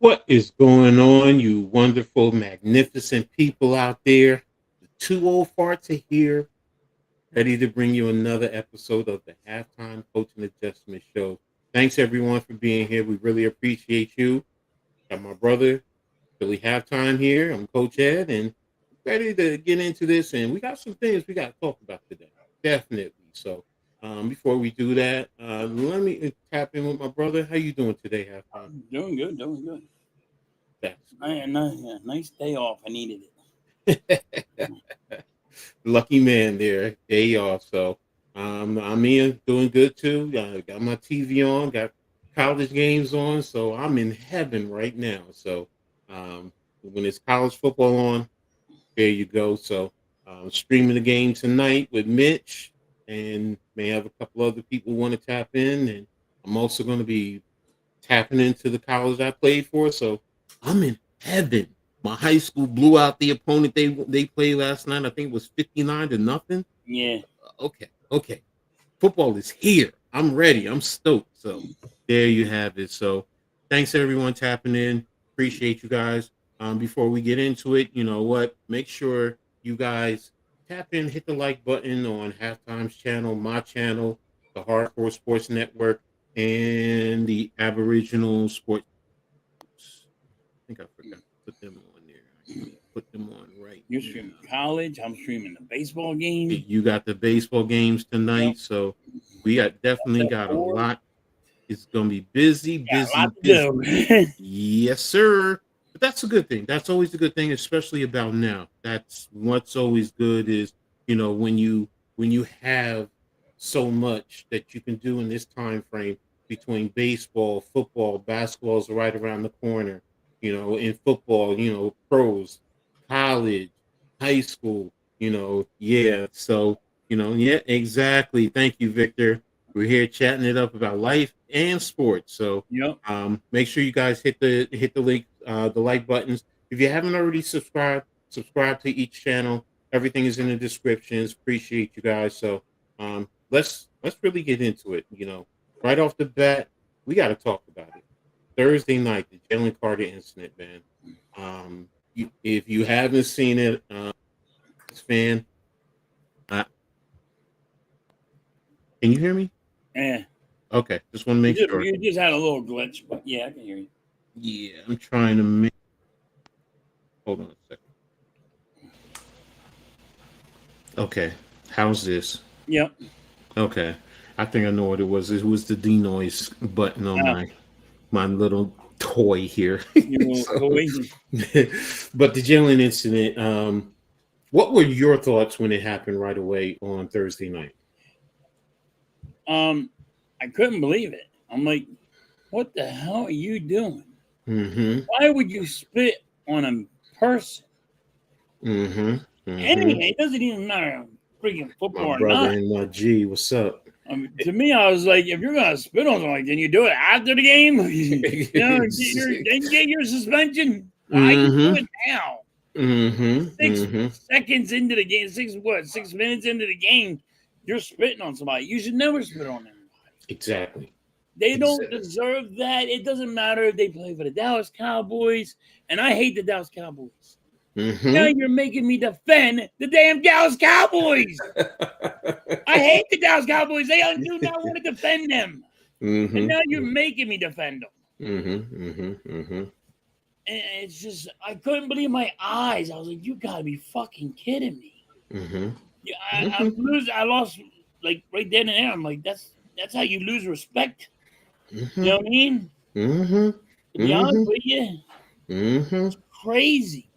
What is going on, you wonderful, magnificent people out there? The two old farts are here, ready to bring you another episode of the Halftime Coaching Adjustment Show. Thanks everyone for being here. We really appreciate you. Got my brother, Billy Halftime here. I'm Coach Ed, and ready to get into this. And we got some things we got to talk about today. Definitely. So before we do that, let me tap in with my brother. How you doing today, Halftime? Doing good, doing good. That's Nice day off. I needed it. lucky man there, day off. So I'm in doing good too. Got my TV on, got college games on, so I'm in heaven right now. So when it's college football on, there you go. So streaming the game tonight with Mitch, and may have a couple other people want to tap in, and I'm also going to be tapping into the college I played for. So I'm in heaven. My high school blew out the opponent they played last night. I think it was 59-0. Yeah. Okay. Football is here. I'm ready. I'm stoked. So there you have it. So thanks everyone tapping in. Appreciate you guys. Before we get into it, you know what? Make sure you guys tap in, hit the like button on Halftime's channel, my channel, the Hardcore Sports Network, and the Aboriginal Sports. I think I forgot to put them on there. I can put them on right You're now. streaming college. I'm streaming the baseball game. You got the baseball games tonight, Yep. so we definitely got a lot. It's gonna be busy. Got a lot to do. Yes, sir. But that's a good thing. That's always a good thing, especially about now. That's what's always good is, when you have so much that you can do in this time frame between baseball, football, basketball is right around the corner. In football, pros, college, high school, yeah. So, yeah, exactly. Thank you, Victor. We're here chatting it up about life and sports. So Yep. make sure you guys hit the link, the like buttons. If you haven't already subscribe to each channel. Everything is in the descriptions. Appreciate you guys. So let's really get into it. Right off the bat, we got to talk about it. Thursday night, the Jalen Carter incident, man. If you haven't seen it, fan, can you hear me? Yeah. Okay, just want to make sure. You just had a little glitch, but yeah, I can hear you. Yeah, I'm trying to make. Hold on a second. Okay, how's this? Yep. Okay, I think I know what it was. It was the denoise button on my little toy here. Your little toy. But the Jalen incident. What were your thoughts when it happened right away on Thursday night? I couldn't believe it. I'm like, what the hell are you doing? Mm-hmm. Why would you spit on a person? Mm-hmm. Mm-hmm. Anyway, it doesn't even matter freaking football My or brother not. and my G, what's up? To me, I was like, if you're gonna spit on someone, can you do it after the game? Then get your suspension. Why are you doing it now? Mm-hmm. 6 seconds into the game, 6 minutes into the game, you're spitting on somebody. You should never spit on anybody. Exactly. They don't deserve that. It doesn't matter if they play for the Dallas Cowboys, and I hate the Dallas Cowboys. Mm-hmm. Now you're making me defend the damn Dallas Cowboys. I hate the Dallas Cowboys. They do not want to defend them. Mm-hmm. And now you're making me defend them. Mm-hmm. And it's just, I couldn't believe my eyes. I was like, you gotta be fucking kidding me. Mm-hmm. Yeah, I lost, like, right then and there. I'm like, that's how you lose respect. Mm-hmm. You know what I mean? Mm-hmm. To be honest with you, it's crazy.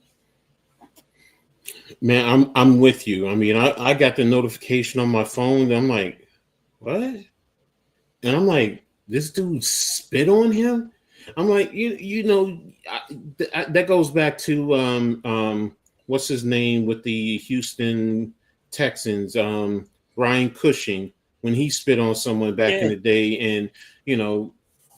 Man, I'm with you. I mean, I got the notification on my phone. I'm like, what? And I'm like, this dude spit on him. I'm like, that goes back to what's his name with the Houston Texans, Ryan Cushing, when he spit on someone back in the day, and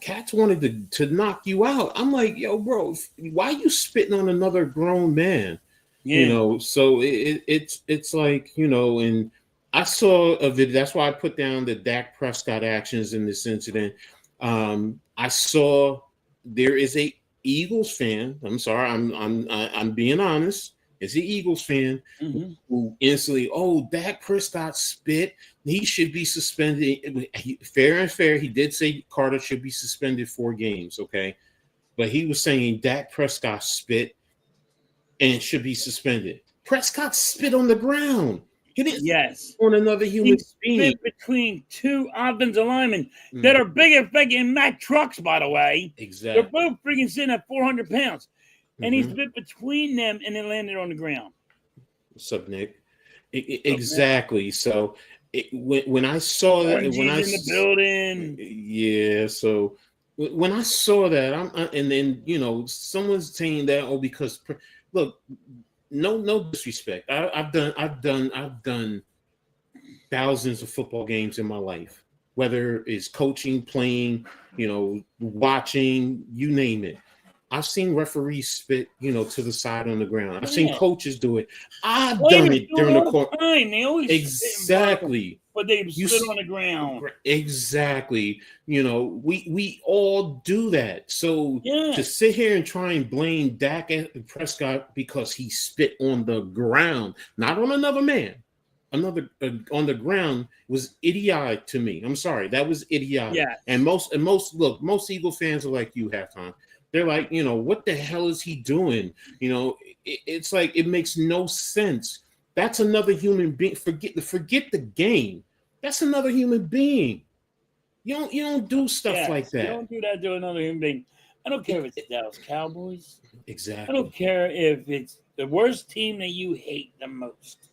cats wanted to knock you out. I'm like, yo, bro, why are you spitting on another grown man? Yeah. So it's like, and I saw a video. That's why I put down the Dak Prescott actions in this incident. I saw there is a Eagles fan. I'm sorry, I'm being honest. As an Eagles fan, who instantly, oh, Dak Prescott spit. He should be suspended. Fair and fair, he did say Carter should be suspended 4 games. Okay, but he was saying Dak Prescott spit and should be suspended. Prescott spit on the ground. He didn't Yes. on another human being. Between 2 offensive linemen that are bigger freaking Mack trucks, by the way. Exactly. They're both freaking sitting at 400 pounds. And he spit between them and then landed on the ground. What's up, Nick? Exactly. So when I saw that, when I in the building, yeah. So when I saw that, and then someone's saying that because look, no disrespect. I've done thousands of football games in my life, whether it's coaching, playing, watching, you name it. I've seen referees spit, to the side on the ground. I've seen coaches do it. I've done it during the court. They always exactly. But they spit on the ground. Exactly. We all do that. So to sit here and try and blame Dak Prescott because he spit on the ground, not on another man, on the ground, was idiotic to me. I'm sorry, that was idiotic. Yeah. And most Eagle fans are like you, Halftime. They're like, what the hell is he doing? It's like it makes no sense. That's another human being. Forget the game. That's another human being. You don't do stuff like that. You don't do that to another human being. I don't care if it's the Dallas Cowboys. Exactly. I don't care if it's the worst team that you hate the most.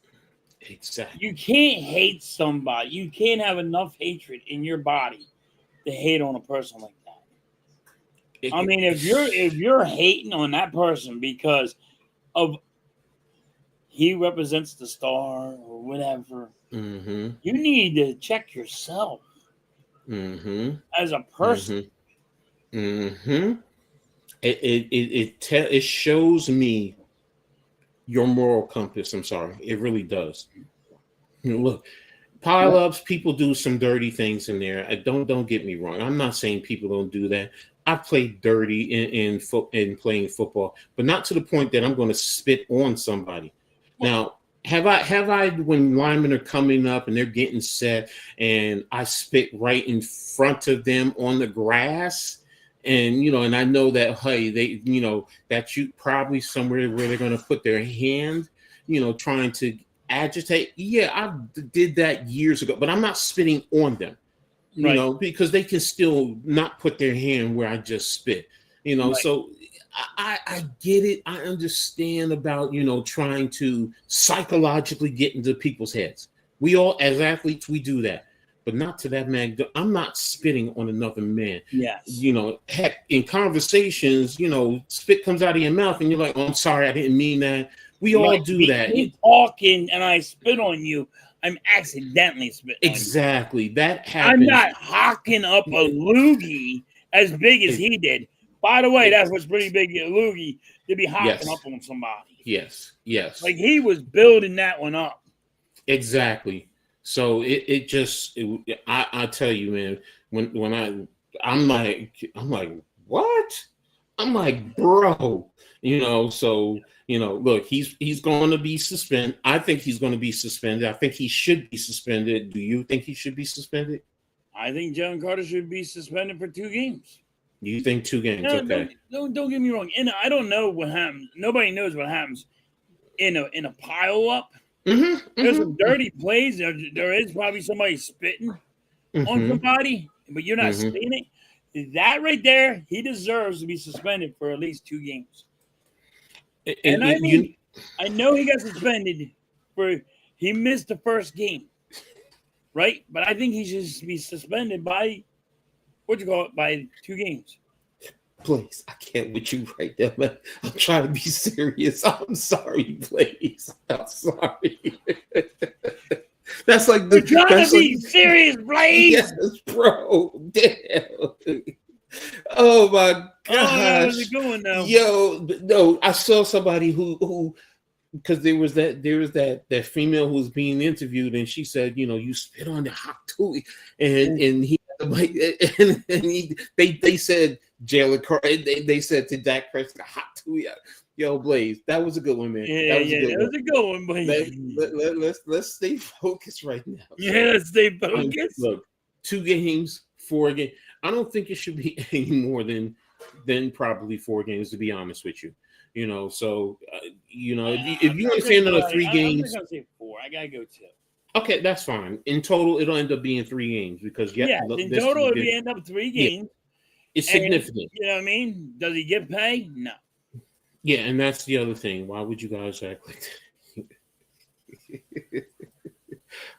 Exactly. You can't hate somebody. You can't have enough hatred in your body to hate on a person like that. I mean, if you're hating on that person because of he represents the star or whatever, you need to check yourself as a person. It shows me your moral compass. I'm sorry, it really does. Look, pile-ups, people do some dirty things in there. Don't get me wrong. I'm not saying people don't do that. I've played dirty in playing football, but not to the point that I'm going to spit on somebody. Now, have I when linemen are coming up and they're getting set and I spit right in front of them on the grass, and and I know that they that you probably somewhere where they're going to put their hand, trying to agitate. Yeah, I did that years ago, but I'm not spitting on them. Because they can still not put their hand where I just spit, so I get it. I understand about, trying to psychologically get into people's heads. We all, as athletes, we do that, but not to that man. I'm not spitting on another man. Yes. Heck, in conversations, spit comes out of your mouth and you're like, oh, I'm sorry, I didn't mean that. We all do that. Me talking and I spit on you. I'm accidentally spitting. Exactly. That happens. I'm not hocking up a loogie as big as he did. By the way, that's what's pretty big, a loogie, to be hocking up on somebody. Yes. Like he was building that one up. Exactly. So I tell you, man, when I'm like, what? I'm like, bro, so look, he's going to be suspended. I think he's going to be suspended. I think he should be suspended. Do you think he should be suspended? I think Jalen Carter should be suspended for 2 games. You think 2 games? No, okay. Don't get me wrong. And I don't know what happens. Nobody knows what happens in a pile up. There's some dirty plays. There is probably somebody spitting on somebody, but you're not seeing it. That right there, he deserves to be suspended for at least 2 games. And I know he got suspended he missed the first game, right? But I think he should be suspended by by 2 games. Please, I can't with you right there, man. I'm trying to be serious. I'm sorry, please. I'm sorry. That's like You're trying to be serious, Blaze. Yes, bro. Damn. Oh my gosh. How's it going now? Yo, no, I saw somebody who because there was that female who was being interviewed and she said, you spit on the hot tootie, and he Like, they said Jalen Carter. They said to Dak Prescott, hot to yo, Blaze. That was a good one, man. Yeah, That was a good that one. was a good one, but Let's stay focused right now. Yeah, let's stay focused. Look, 2 games, 4 games. I don't think it should be any more than probably 4 games, to be honest with you. So if you want to say another 3 games, I'm not gonna say 4. I gotta go 2. okay, that's fine. In total, it'll end up being 3 games because In total, it'll end up 3 games. It's significant. You know what I mean? Does he get pay? No. Yeah, and that's the other thing. Why would you guys act like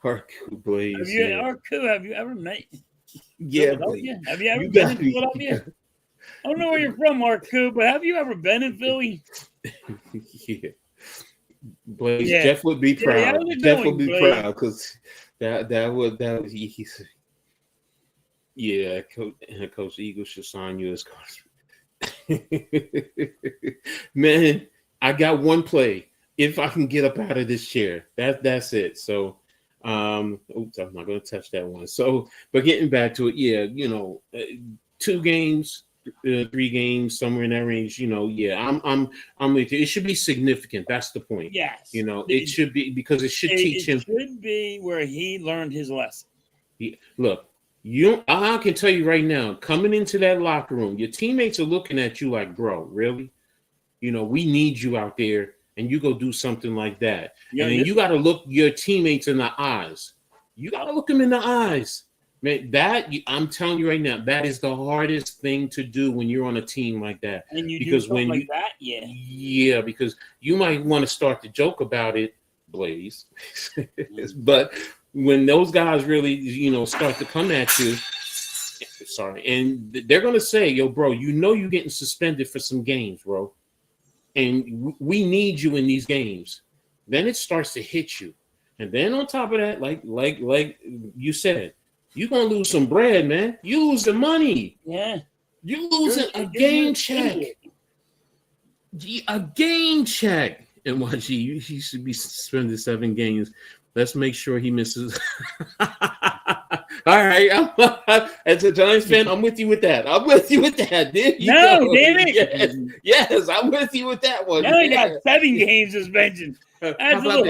that? Blaze. Have you ever met? Yeah, have you ever been in Philadelphia? I don't know where you're from, Marku, but have you ever been in Philly? Yeah. Blaze, Jeff would be proud. Jeff would be proud because that would he's Coach Eagle should sign you as coach. Man, I got one play. If I can get up out of this chair, that's it. So I'm not going to touch that one. So, but getting back to it, 2 games, 3 games, somewhere in that range. I'm with you. It should be significant. That's the point. Yes. It should be because it should teach him. It should be where he learned his lesson. Look, I can tell you right now, coming into that locker room, your teammates are looking at you like, bro, really? We need you out there. And you go do something like that. And then you got to look your teammates in the eyes. You got to look them in the eyes. Man, I'm telling you right now, that is the hardest thing to do when you're on a team like that. And you do something like that? Yeah. Yeah, because you might want to start to joke about it, Blaze. But when those guys really, start to come at you, and they're going to say, yo, bro, you're getting suspended for some games, bro. And we need you in these games. Then it starts to hit you. And then on top of that, like you said, you're going to lose some bread, man. You lose the money. Yeah. You're losing a game check. A game check. And watch, he should be suspended 7 games. Let's make sure he misses. All right. As a Giants fan, I'm with you with that. There you go. Damn it. Yes, I'm with you with that one. Now he got 7 games suspension. That's How about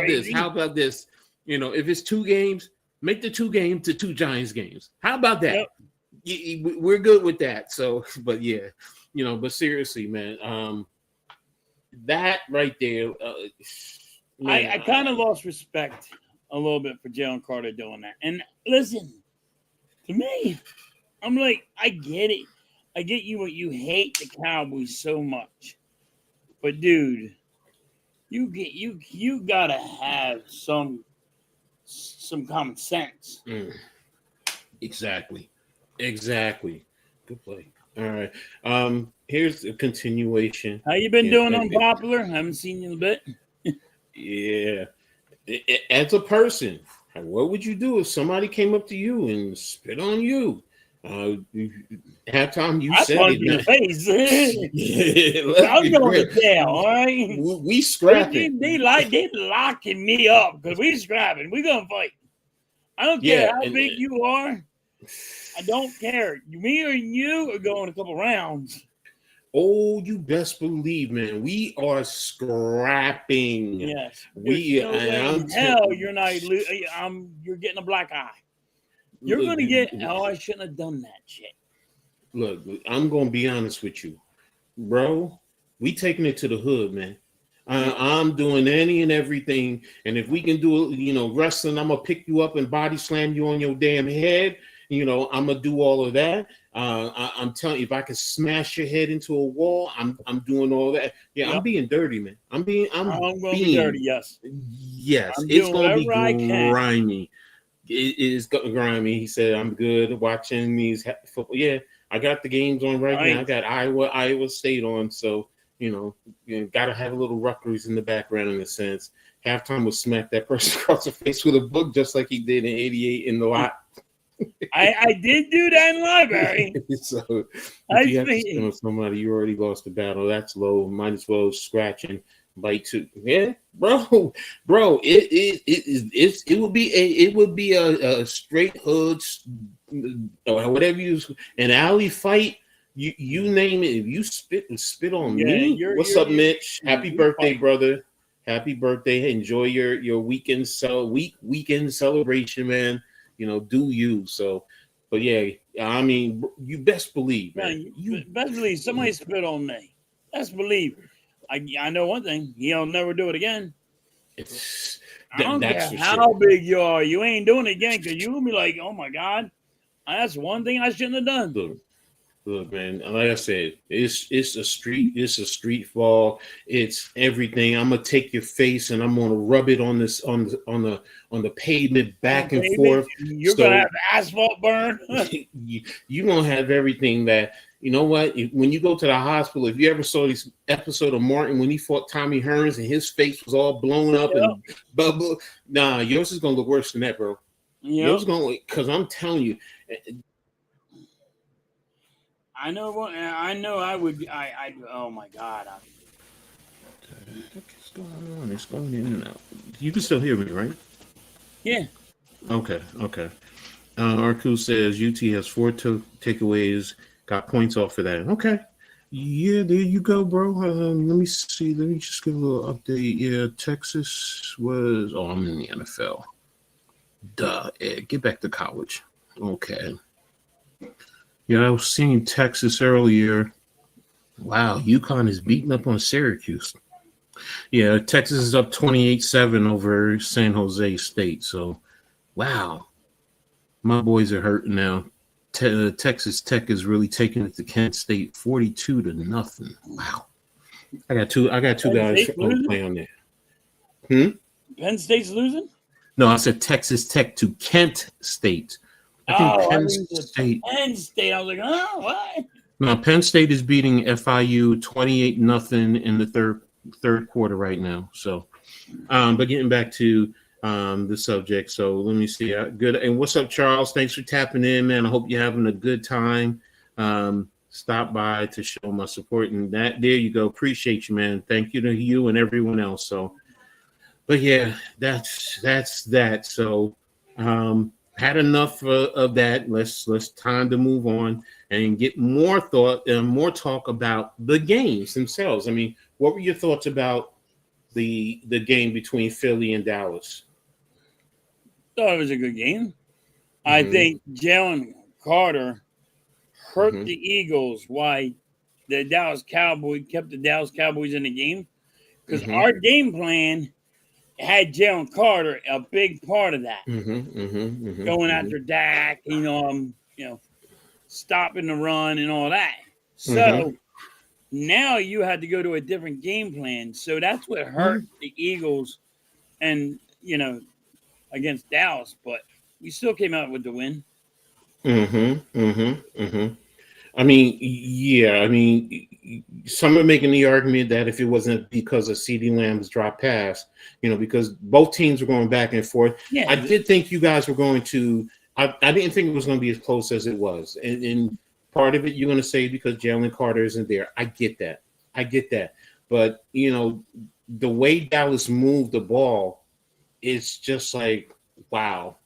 this? How about this? If it's 2 games, make the 2 games to 2 Giants games. How about that? Yep. We're good with that. So, but yeah, but seriously, man, that right there. I kind of lost respect a little bit for Jalen Carter doing that. And listen, to me, I'm like, I get it. I get you hate the Cowboys so much. But dude, you gotta have some common sense. Exactly. Good play. All right. Here's a continuation. How you been doing, Unpopular? I haven't seen you in a bit. Yeah. As a person, what would you do if somebody came up to you and spit on you? Halftime, you said it. In the face. I'm going to jail. All right. We scrapping. They locking me up because we scrapping. We gonna fight. I don't care how big you are. I don't care. Me or you are going a couple rounds. Oh, you best believe, man. We are scrapping. Yes. Hell, you're not. You're getting a black eye. You're going to get. Oh, I shouldn't have done that shit. Look, I'm going to be honest with you, bro. We taking it to the hood, man. I'm doing any and everything, and if we can do it, wrestling, I'm gonna pick you up and body slam you on your damn head. I'm gonna do all of that. I'm telling you, if I can smash your head into a wall, I'm doing all that. Yeah, yep. I'm being dirty, man. I'm gonna be dirty. Yes, it's gonna be grimy. It is grimy. He said, "I'm good watching these football." Yeah, I got the games on right now. I got Iowa State on, so you got to have a little Rutgers in the background in a sense. Halftime will smack that person across the face with a book, just like he did in '88 in the lot. I did do that in the library. So if you have to spin on somebody, you already lost the battle. That's low. Might as well scratch and bite too. Yeah, bro. It would be a straight hood whatever you an alley fight. You name it. If you spit on Yeah, me, what's up, Mitch? Happy you're birthday, fighting. brother. Happy birthday. Enjoy your weekend celebration, man. Do you. So, but yeah, I mean, you best believe, Yeah, man. You best believe somebody spit on me. Best believe. I know one thing. He'll never do it again. it's I don't that's care for sure. how big you are. You ain't doing it again because you'll be like, oh my God, that's one thing I shouldn't have done. Look, Look, man, like I said, it's a street fall. It's everything. I'm gonna take your face and I'm gonna rub it on this on the pavement On the back and pavement, forth. you're going to So have asphalt burn. you gonna have everything that you know what? When you go to the hospital, if you ever saw this episode of Martin when he fought Tommy Hearns and his face was all blown up Yep. and blah, nah, yours is gonna look worse than that, bro. Yep. Yours is gonna because I'm telling you, I know what I know. I would. Oh my God. what's going on? It's going in and out. You can still hear me, right? Yeah. Okay. Arku says UT has four takeaways, got points off for that. Okay. Yeah, there you go, bro. Let me see. Let me just give a little update. Yeah, Texas was. Oh, I'm in the NFL. Duh. Ed, get back to college. Okay. Yeah, I was seeing Texas earlier. Wow, UConn is beating up on Syracuse. Yeah, Texas is up 28-7 over San Jose State. So, wow. My boys are hurting now. Texas Tech is really taking it to Kent State 42-0. Wow. I got two Penn guys State's losing. play on there. Penn State's losing. No, I said Texas Tech to Kent State. I think Oh, I Penn think it's State. Penn State. I was like, oh, what? No, Penn State is beating FIU 28-0 in the third quarter right now. So, but getting back to the subject. So let me see. Good. And what's up, Charles? Thanks for tapping in, man. I hope you're having a good time. Stop by to show my support, and that there you go. Appreciate you, man. Thank you to you and everyone else. So, but yeah, that's that. So, had enough of that. Let's time to move on and get more thought and more talk about the games themselves. I mean, what were your thoughts about the game between Philly and Dallas? Thought it was a good game. I Mm-hmm. think Jalen Carter hurt Mm-hmm. the Eagles. Why the Dallas Cowboys kept the Dallas Cowboys in the game because Mm-hmm. our game plan had Jalen Carter a big part of that. Going after Dak, stopping the run and all that. So now you had to go to a different game plan. So that's what hurt the Eagles and against Dallas, but we still came out with the win. I mean, yeah. I mean, some are making the argument that if it wasn't because of CeeDee Lamb's drop pass, because both teams were going back and forth. Yeah, I did think you guys were going to. I didn't think it was going to be as close as it was, and part of it you're going to say because Jalen Carter isn't there. I get that, but the way Dallas moved the ball, it's just like wow.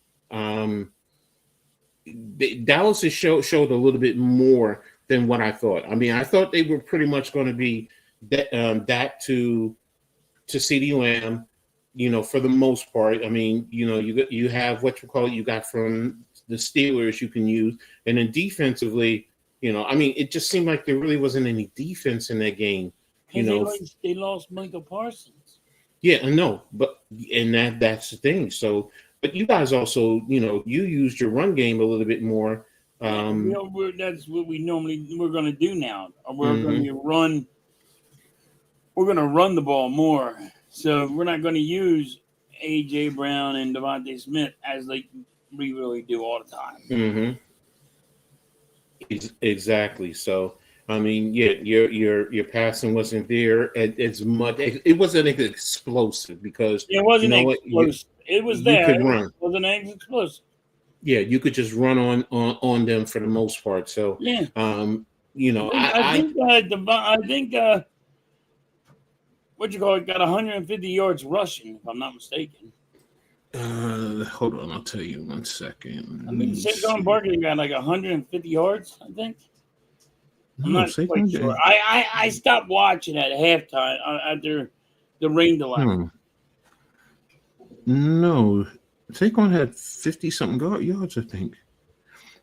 Dallas has showed a little bit more than what I thought. I mean, I thought they were pretty much going to be that to CeeDee Lamb, for the most part. I mean, you have what you call it. You got from the Steelers you can use, and then defensively, I mean, it just seemed like there really wasn't any defense in that game. they lost Michael Parsons. Yeah, I know, and that's the thing. So. But you guys also, you used your run game a little bit more. That's what we're going to do now. We're going to run. We're going to run the ball more. So we're not going to use AJ Brown and Devontae Smith as we really do all the time. Exactly. So I mean, yeah, your passing wasn't there as much. It wasn't explosive because it wasn't explosive. It was you there. could run. It wasn't explosive. Yeah, you could just run on them for the most part. So yeah, I think what you call it got 150 yards rushing, if I'm not mistaken. Hold on, I'll tell you 1 second. I mean, Saquon Barkley got like 150 yards, I think. I'm not quite sure. I stopped watching at halftime after the rain delay. No, Saquon had 50-something yards, I think.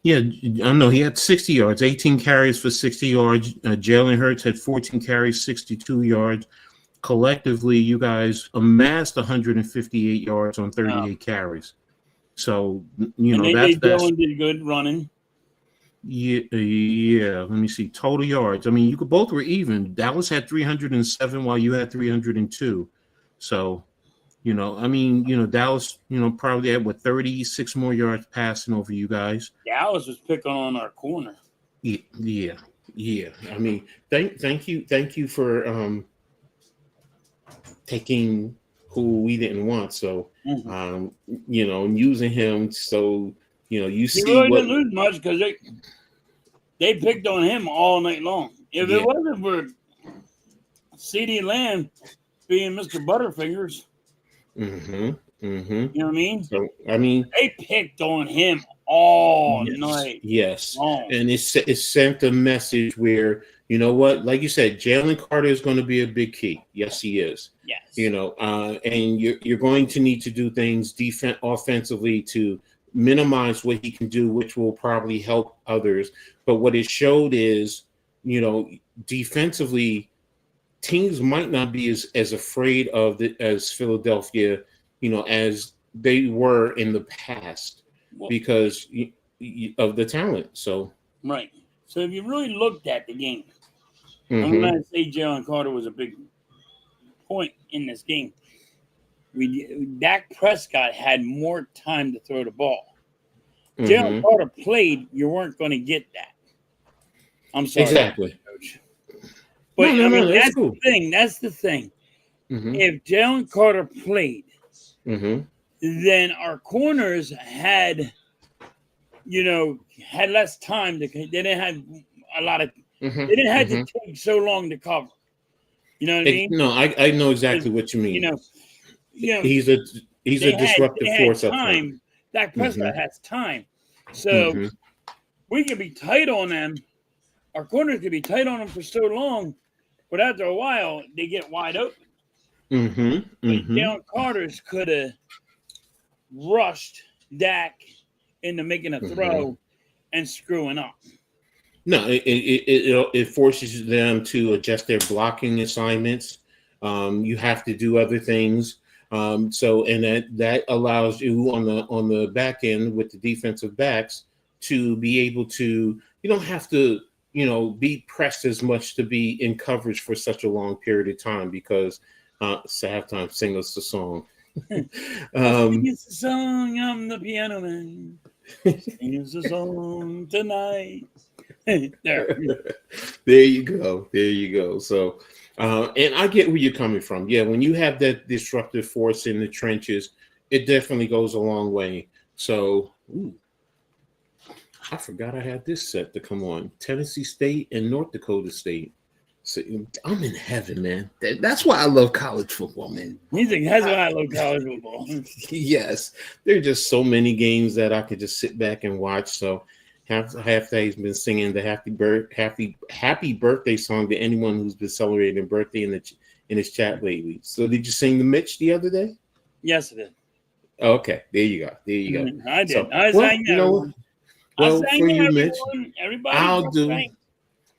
Yeah, I know he had 60 yards, 18 carries for 60 yards. Jalen Hurts had 14 carries, 62 yards. Collectively, you guys amassed 158 yards on 38 carries. So, that's Dylan did good running. Yeah. Let me see. Total yards. I mean, both were even. Dallas had 307 while you had 302. So, Dallas, probably had 36 more yards passing over you guys. Dallas was picking on our corner. Yeah. I mean, thank you for taking who we didn't want. So, and using him. So, you see, he really didn't lose much because they picked on him all night long. If it wasn't for CeeDee Lamb being Mr. Butterfingers. You know what I mean? So, they picked on him all night. Yes. Long. And it sent a message where, you know what, like you said, Jalen Carter is going to be a big key. Yes, he is. Yes. And you're going to need to do things offensively to minimize what he can do, which will probably help others. But what it showed is, defensively, teams might not be as afraid of as Philadelphia, as they were in the past because of the talent. So right. So if you really looked at the game, I'm going to say Jalen Carter was a big point in this game. Dak Prescott had more time to throw the ball. Jalen Carter played, you weren't going to get that. I'm sorry. Exactly. Coach. But that's cool. The thing. That's the thing. If Jalen Carter played, then our corners had less time. They didn't have a lot of. They didn't have to take so long to cover. You know what I mean? No, I know exactly what you mean. He's a disruptive force up front. Dak Prescott has time, so we can be tight on them. Our corners could be tight on them for so long, but after a while, they get wide open. Jalen Carter's could have rushed Dak into making a throw and screwing up. No, it forces them to adjust their blocking assignments. You have to do other things. So that allows you on the back end with the defensive backs to be able to. You don't have to be pressed as much to be in coverage for such a long period of time because it's halftime. Sing us the song. Sing us the song. I'm the piano man. Sing us the song tonight. There you go. So, and I get where you're coming from. Yeah, when you have that disruptive force in the trenches, it definitely goes a long way. So, I forgot I had this set to come on. Tennessee State and North Dakota State. So I'm in heaven, man. That's why I love college football, man. That's why I love college football. Yes, there are just so many games that I could just sit back and watch. So. Halftime been singing the happy birthday song to anyone who's been celebrating a birthday in his chat lately. So did you sing the Mitch the other day? Yes, I did. Okay, there you go. I did. So, I sang that. Well, for you, Mitch, everybody.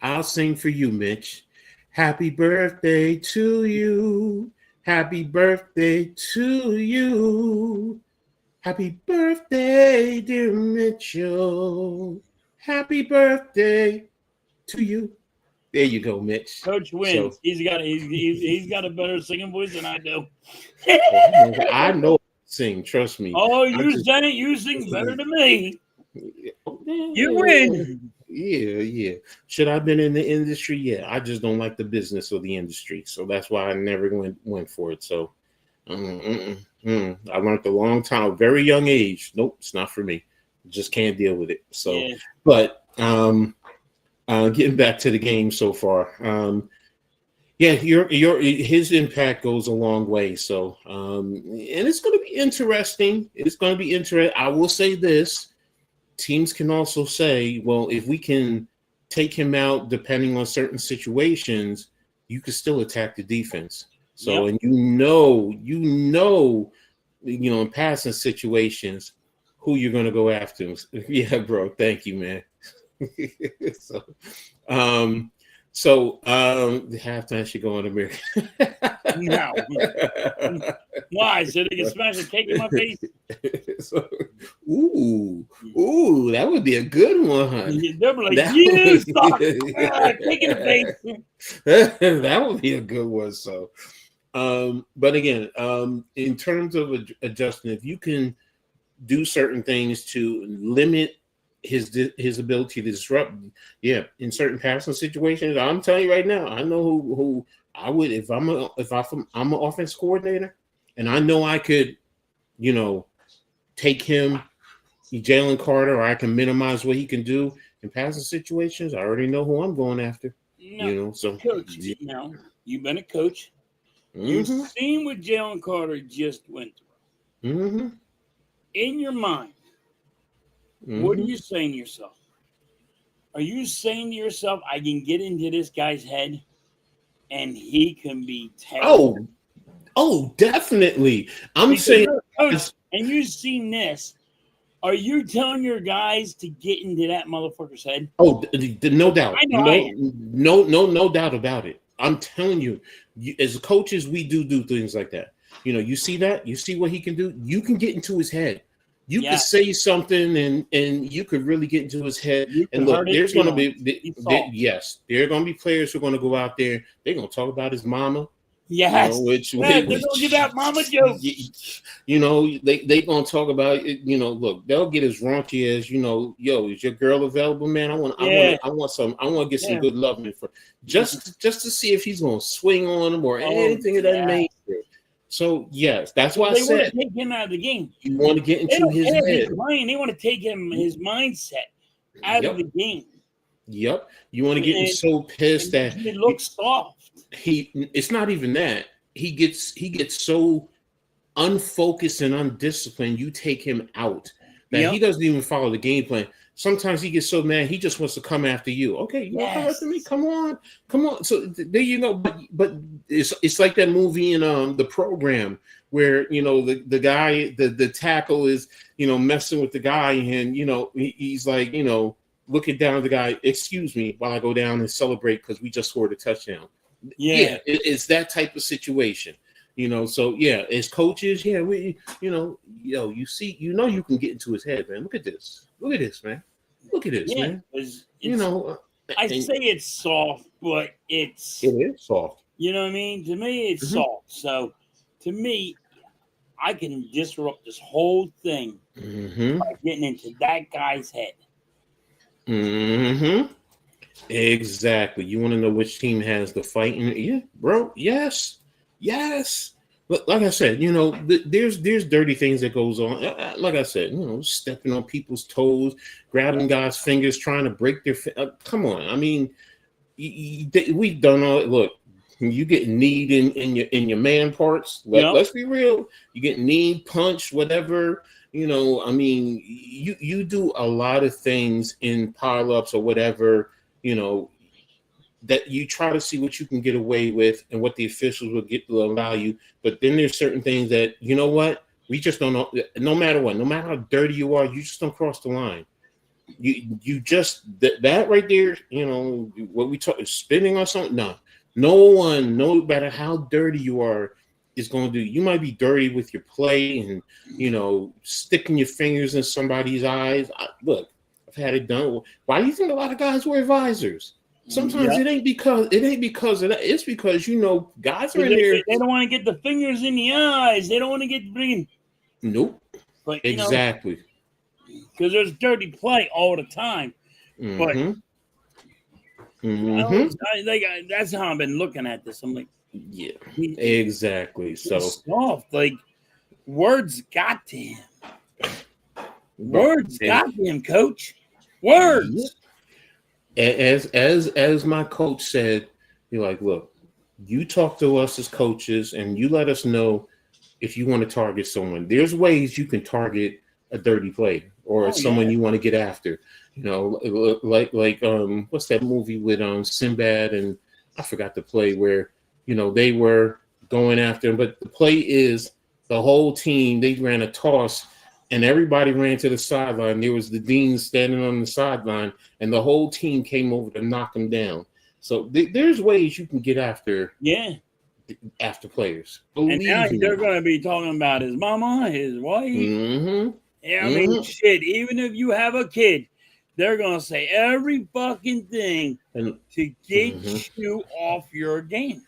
I'll sing for you, Mitch. Happy birthday to you. Happy birthday to you. Happy birthday, dear Mitchell. Happy birthday to you. There you go, Mitch. Coach wins. So, he's got a better singing voice than I do. I know sing, trust me. Oh, you sing better than me. You win. Yeah. Should I have been in the industry? Yeah. I just don't like the business of the industry. So that's why I never went for it. So I learned a long time, very young age. Nope, it's not for me. Just can't deal with it. So, But getting back to the game so far, Yeah, his impact goes a long way. So, and it's going to be interesting. It's going to be interesting. I will say this: teams can also say, well, if we can take him out, depending on certain situations, you can still attack the defense. So, Yep. and in passing situations, who you're going to go after. Yeah, bro. Thank you, man. so, um, the halftime should go on America. No. Why? So they can smash a cake in my face? so, ooh, that would be a good one. They'll be like, That you would, suck. Cake in the face. that would be a good one. So, but again, in terms of adjusting, if you can do certain things to limit his ability to disrupt, in certain passing situations, I'm telling you right now, I know who I would if I'm an offense coordinator, and I know I could, take him, Jalen Carter, or I can minimize what he can do in passing situations. I already know who I'm going after. No, So coach, you've been a coach. You've seen what Jalen Carter just went through. Mm-hmm. In your mind, what are you saying to yourself? Are you saying to yourself, I can get into this guy's head and he can be terrible? Oh, definitely. I'm Because saying, you're a coach and you've seen this. Are you telling your guys to get into that motherfucker's head? Oh, no doubt. I know I am. No doubt about it. I'm telling you, as coaches, we do things like that. You see that? You see what he can do? You can get into his head. You could say something and you could really get into his head. And look, there's going to be, there are going to be players who are going to go out there. They're going to talk about his mama. Yes. They're going to give out mama jokes. They going to talk about it. Look, they'll get as raunchy as, yo, is your girl available, man? I want to get some good loving for just to see if he's going to swing on him or anything of that nature. So yes, that's why I said they want to take him out of the game. You want to get into his head. They want to take his mindset out of the game. Yep. You want to get him so pissed that he looks soft. It's not even that. He gets so unfocused and undisciplined. You take him out that he doesn't even follow the game plan. Sometimes he gets so mad he just wants to come after you. Okay, you want to come after me? Come on. So there you go. But it's like that movie in The Program where the guy, the tackle is messing with the guy, and he's like looking down at the guy. Excuse me, while I go down and celebrate because we just scored a touchdown. It's that type of situation. So as coaches, we, you see, you can get into his head, man. Look at this, man. Look at this, man. I say it's soft, but it is soft. You know what I mean? To me, it's soft. So, to me, I can disrupt this whole thing by getting into that guy's head. Exactly. You want to know which team has the fight in it? Yeah, bro. Yes. But like I said, there's dirty things that goes on. Like I said, stepping on people's toes, grabbing guys' fingers, trying to break their. Come on, I mean, we've done all. Look, you get kneed in your man parts. Let's be real. You get kneed, punched, whatever. I mean, you do a lot of things in pile-ups or whatever. That you try to see what you can get away with and what the officials will allow you. But then there's certain things that, we just don't know. No matter what, no matter how dirty you are, you just don't cross the line. You just, that right there, what we talk, spitting on something. No one, no matter how dirty you are, is going to do. You might be dirty with your play and, sticking your fingers in somebody's eyes. Look, I've had it done. Why do you think a lot of guys wear visors? Sometimes it ain't because of that. It's because guys are in there. They don't want to get the fingers in the eyes. They don't want to get bringing. Nope. But exactly. Because there's dirty play all the time. But that's how I've been looking at this. I'm like, exactly. So soft. Like words got to him. Words got to him, coach. Words. As my coach said, you're like, look, you talk to us as coaches and you let us know if you want to target someone. There's ways you can target a dirty play or Oh yeah. someone you want to get after. You know, like what's that movie with Sinbad and I forgot the play where they were going after him, but the play is the whole team they ran a toss and everybody ran to the sideline. There was the dean standing on the sideline, and the whole team came over to knock him down. So there's ways you can get after players. And now Believe they're me. going to be talking about his mama, his wife. Mm-hmm. Yeah, I mean, shit. Even if you have a kid, they're going to say every fucking thing to get you off your game.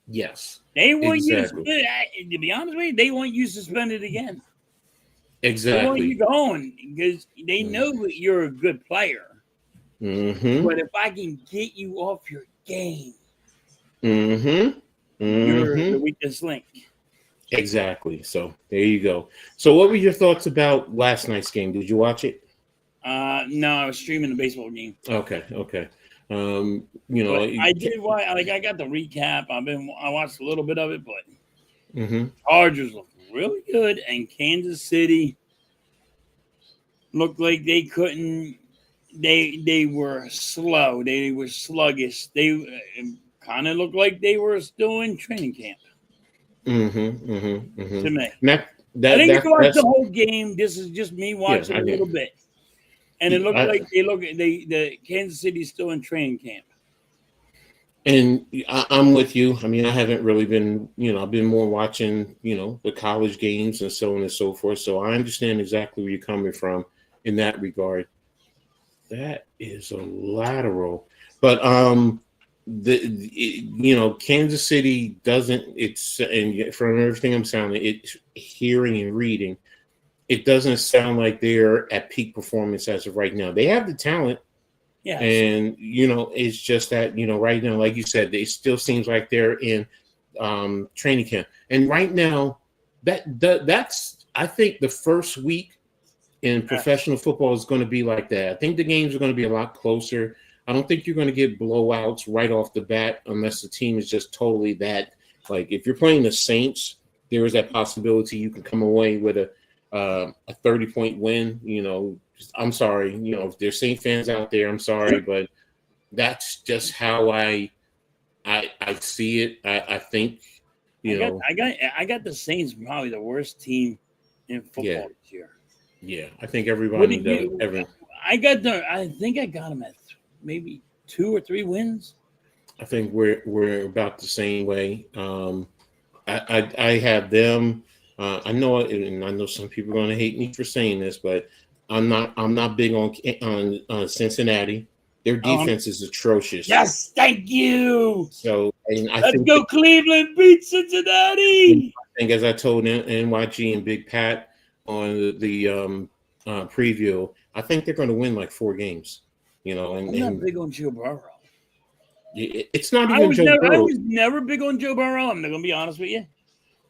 Yes. They want you to be honest with you, they want you suspended again. Exactly. They want you going because they know that you're a good player. Mm-hmm. But if I can get you off your game, mm-hmm. you're the weakest link. Exactly. So there you go. So what were your thoughts about last night's game? Did you watch it? No, I was streaming the baseball game. Okay. But I did watch. Like I got the recap. I watched a little bit of it, but Chargers look really good, and Kansas City looked like they couldn't. They were slow. They were sluggish. They kind of looked like they were still in training camp. To me, I didn't watch the whole game. This is just me watching a little bit, and it looked like the Kansas City's still in training camp. And I'm with you. I mean, I haven't really been, I've been more watching, the college games and so on and so forth. So I understand exactly where you're coming from in that regard. That is a lateral, but Kansas City doesn't. It's and from everything I'm sounding, hearing and reading, it doesn't sound like they're at peak performance as of right now. They have the talent. Yes. And it's just that right now, like you said, it still seems like they're in training camp. And right now, that's I think the first week in professional football is going to be like that. I think the games are going to be a lot closer. I don't think you're going to get blowouts right off the bat unless the team is just totally that. Like if you're playing the Saints, there is that possibility you can come away with a 30-point win. I'm sorry, if there's Saint fans out there, I'm sorry, but that's just how I see it. I think I got the Saints probably the worst team in football this year. Yeah, I think everybody does. I think I got them at maybe 2 or 3 wins. I think we're about the same way. I have them. I know some people are going to hate me for saying this, but I'm not big on Cincinnati. Their defense is atrocious. Yes, thank you. So let's go Cleveland beat Cincinnati. I think as I told NYG and Big Pat on the preview, I think they're going to win like 4 games. I'm not big on Joe Burrow. It's not even Joe Burrow. I was never big on Joe Burrow. I'm not going to be honest with you.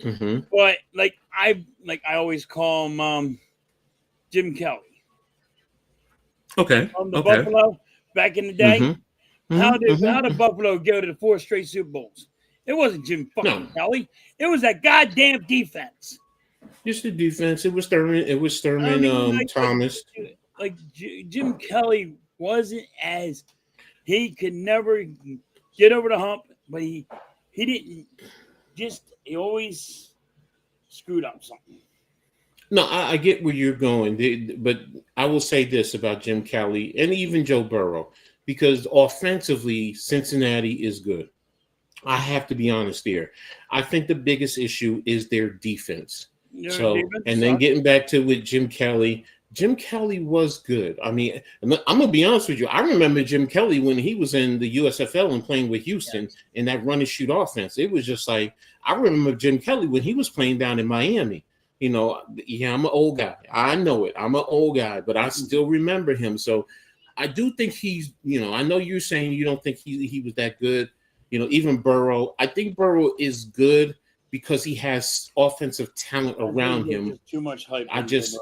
Mm-hmm. But I always call him Jim Kelly. Okay. From the Buffalo back in the day. Mm-hmm. How did Buffalo go to the 4 straight Super Bowls? It wasn't Jim fucking Kelly. It was that goddamn defense. Just the defense. It was Thurman. Thomas. Jim Kelly wasn't as he could never get over the hump, but he didn't. He always screwed up something. No, I get where you're going, but I will say this about Jim Kelly and even Joe Burrow, because offensively, Cincinnati is good. I have to be honest there. I think the biggest issue is their defense. Then getting back to with Jim Kelly was good. I mean, I'm going to be honest with you. I remember Jim Kelly when he was in the USFL and playing with Houston in that run and shoot offense. It was just like, I remember Jim Kelly when he was playing down in Miami. I'm an old guy. I know it. I'm an old guy, but I still remember him. So I do think he's, I know you're saying you don't think he was that good. Even Burrow. I think Burrow is good because he has offensive talent around him. Too much hype. I just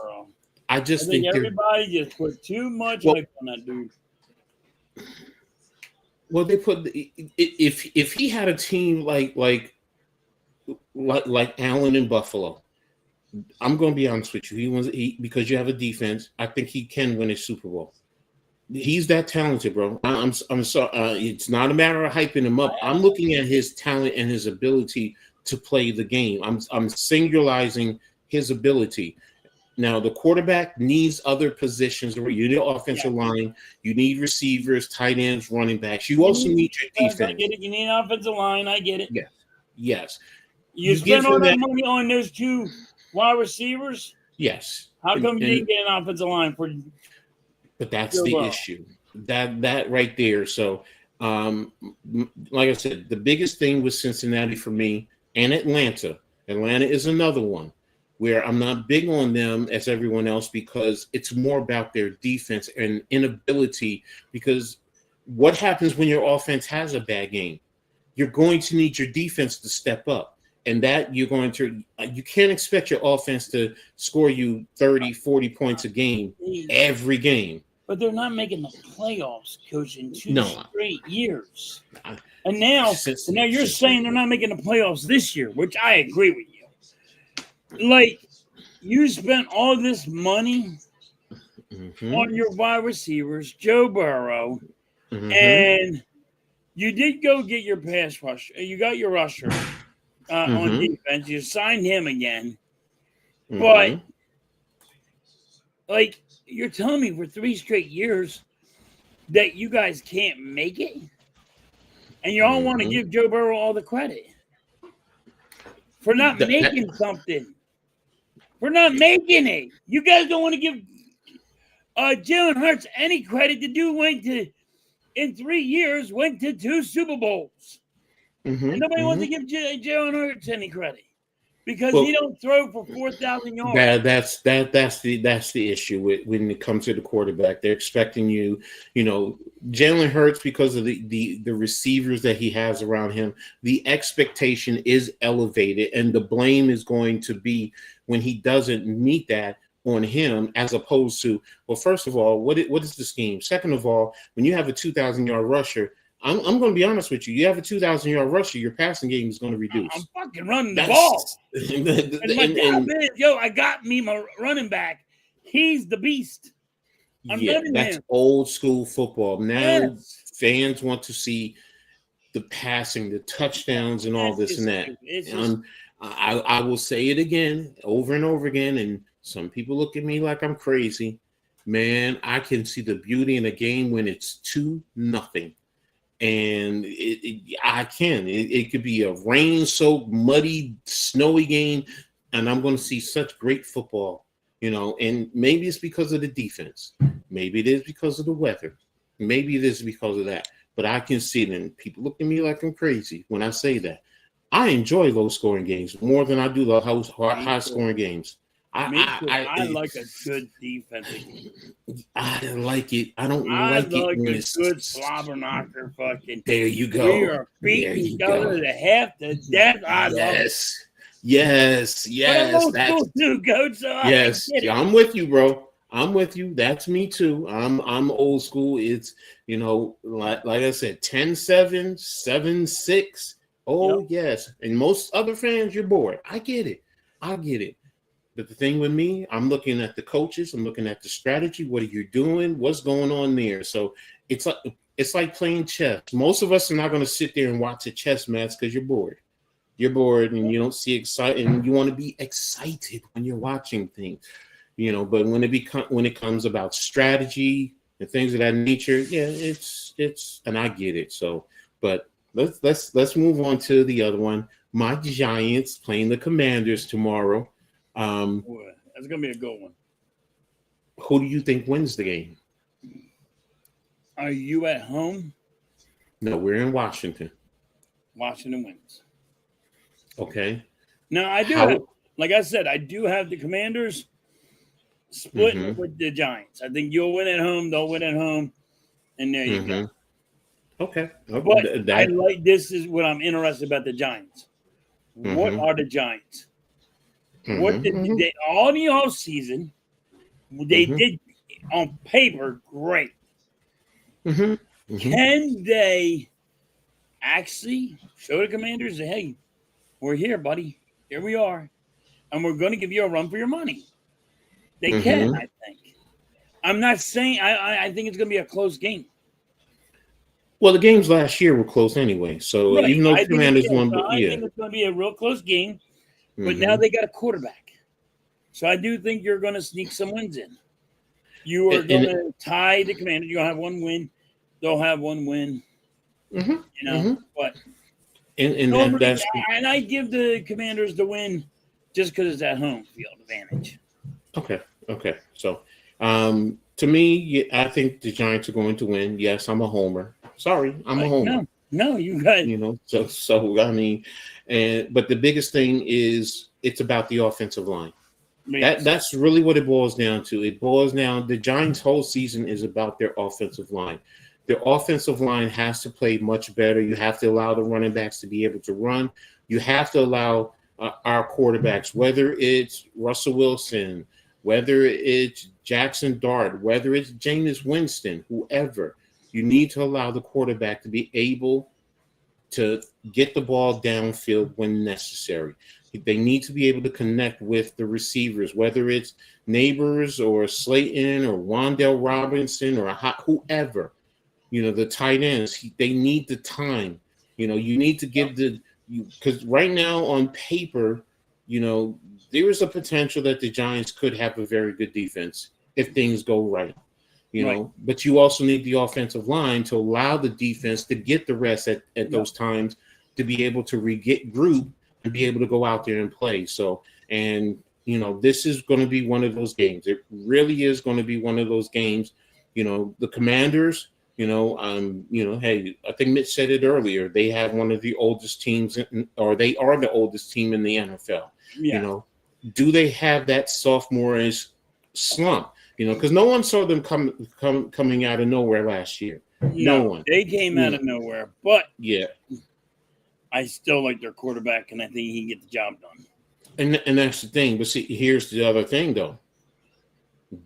think everybody just put too much hype on that dude. Well, they put if he had a team like Allen in Buffalo, I'm going to be honest with you. Because you have a defense. I think he can win a Super Bowl. He's that talented, bro. I'm sorry. It's not a matter of hyping him up. I'm looking at his talent and his ability to play the game. I'm singularizing his ability. Now, the quarterback needs other positions. You need offensive line. You need receivers, tight ends, running backs. You also need your defense. I get it. You need an offensive line. I get it. Yeah. Yes. You spend all that money on those two wide receivers. Yes. How come you didn't get an offensive line for? But that's the issue. That right there. So, like I said, the biggest thing with Cincinnati for me and Atlanta. Atlanta is another one where I'm not big on them as everyone else because it's more about their defense and inability. Because what happens when your offense has a bad game? You're going to need your defense to step up. And that you can't expect your offense to score you 30, 40 points a game every game. But they're not making the playoffs, Coach, in two straight years. And now you're saying they're not making the playoffs this year, which I agree with you. Like, you spent all this money on your wide receivers, Joe Burrow, and you did go get your pass rusher. You got your rusher on defense. You signed him again. But, like, you're telling me for 3 straight years that you guys can't make it? And you all want to give Joe Burrow all the credit for not making something. For not making it. You guys don't want to give Jalen Hurts any credit. The dude in 3 years, went to 2 Super Bowls. And nobody wants to give Jalen Hurts any credit. Because he don't throw for 4,000 yards. That's the issue when it comes to the quarterback. They're expecting Jalen Hurts, because of the receivers that he has around him. The expectation is elevated, and the blame is going to be when he doesn't meet that on him, as opposed to, well, first of all, what is the scheme? Second of all, when you have a 2,000-yard rusher. I'm going to be honest with you. You have a 2,000-yard rusher, your passing game is going to reduce. I'm fucking running the ball. And my job is, I got me my running back. He's the beast. That's old school football. Now fans want to see the passing, the touchdowns, and all this and that. I will say it again, over and over again, and some people look at me like I'm crazy. Man, I can see the beauty in a game when it's 2-0. And it could be a rain-soaked, muddy, snowy game, and I'm going to see such great football, and maybe it's because of the defense. Maybe it is because of the weather. Maybe it is because of that. But I can see it, and people look at me like I'm crazy when I say that. I enjoy low-scoring games more than I do the high-scoring games. I like a good defense. I like it. I don't like it when it's good slobber knocker. Fucking. There you go. We are beating each other to half to death. Yes. I'm with you, bro. I'm with you. That's me too. I'm old school. It's like I said, 10-7, 7-6. Oh yes. And most other fans, you're bored. I get it. But the thing with me, I'm looking at the coaches. I'm looking at the strategy. What are you doing? What's going on there? So it's like playing chess. Most of us are not going to sit there and watch a chess match because you're bored. You're bored and you don't see excitement. And you want to be excited when you're watching things, But when it comes about strategy and things of that nature, it's and I get it. So, but let's move on to the other one. My Giants playing the Commanders tomorrow. That's gonna be a good one. Who do you think wins the game? Are you at home? No, we're in Washington. Washington wins. Okay. Now I do like I said, I do have the Commanders splitting with the Giants. I think you'll win at home, they'll win at home, and there you go. Okay. But this is what I'm interested about the Giants. What are the Giants? What did they all the off season? They did on paper great. Can they actually show the Commanders that, hey, we're here, buddy. Here we are. And we're going to give you a run for your money? They can, I think. I'm not saying I think it's going to be a close game. Well, the games last year were close anyway. So right. even though the Commanders won, I think it's going to be a real close game. But now they got a quarterback. So I do think you're going to sneak some wins in. You are going to tie the Commanders. You're going to have one win. They'll have one win. You know, but and I give the Commanders the win just because it's at home field advantage. Okay. So, to me, I think the Giants are going to win. Yes, I'm a homer. Sorry, I'm a homer. No, you guys. You know, so I mean, but the biggest thing is it's about the offensive line. Yes. That's really what it boils down to. It boils down. The Giants' whole season is about their offensive line. Their offensive line has to play much better. You have to allow the running backs to be able to run. You have to allow our quarterbacks, whether it's Russell Wilson, whether it's Jackson Dart, whether it's Jameis Winston, whoever, you need to allow the quarterback to be able to get the ball downfield when necessary. They need to be able to connect with the receivers, whether it's Neighbors or Slayton or Wan'Dale Robinson or whoever. You know, the tight ends, they need the time. You know, you need to give because right now on paper, you know, there is a potential that the Giants could have a very good defense if things go right. You know, but you also need the offensive line to allow the defense to get the rest at those times to be able to regroup and be able to go out there and play. So, and, you know, this is going to be one of those games. It really is going to be one of those games. You know, the Commanders, you know, hey, I think Mitch said it earlier. They have one of the oldest teams, or they are the oldest team in the NFL. Yeah. You know, do they have that sophomore-ish slump? You know, because no one saw them coming out of nowhere last year. No one. They came out of nowhere, but I still like their quarterback, and I think he can get the job done. And that's the thing. But see, here's the other thing, though.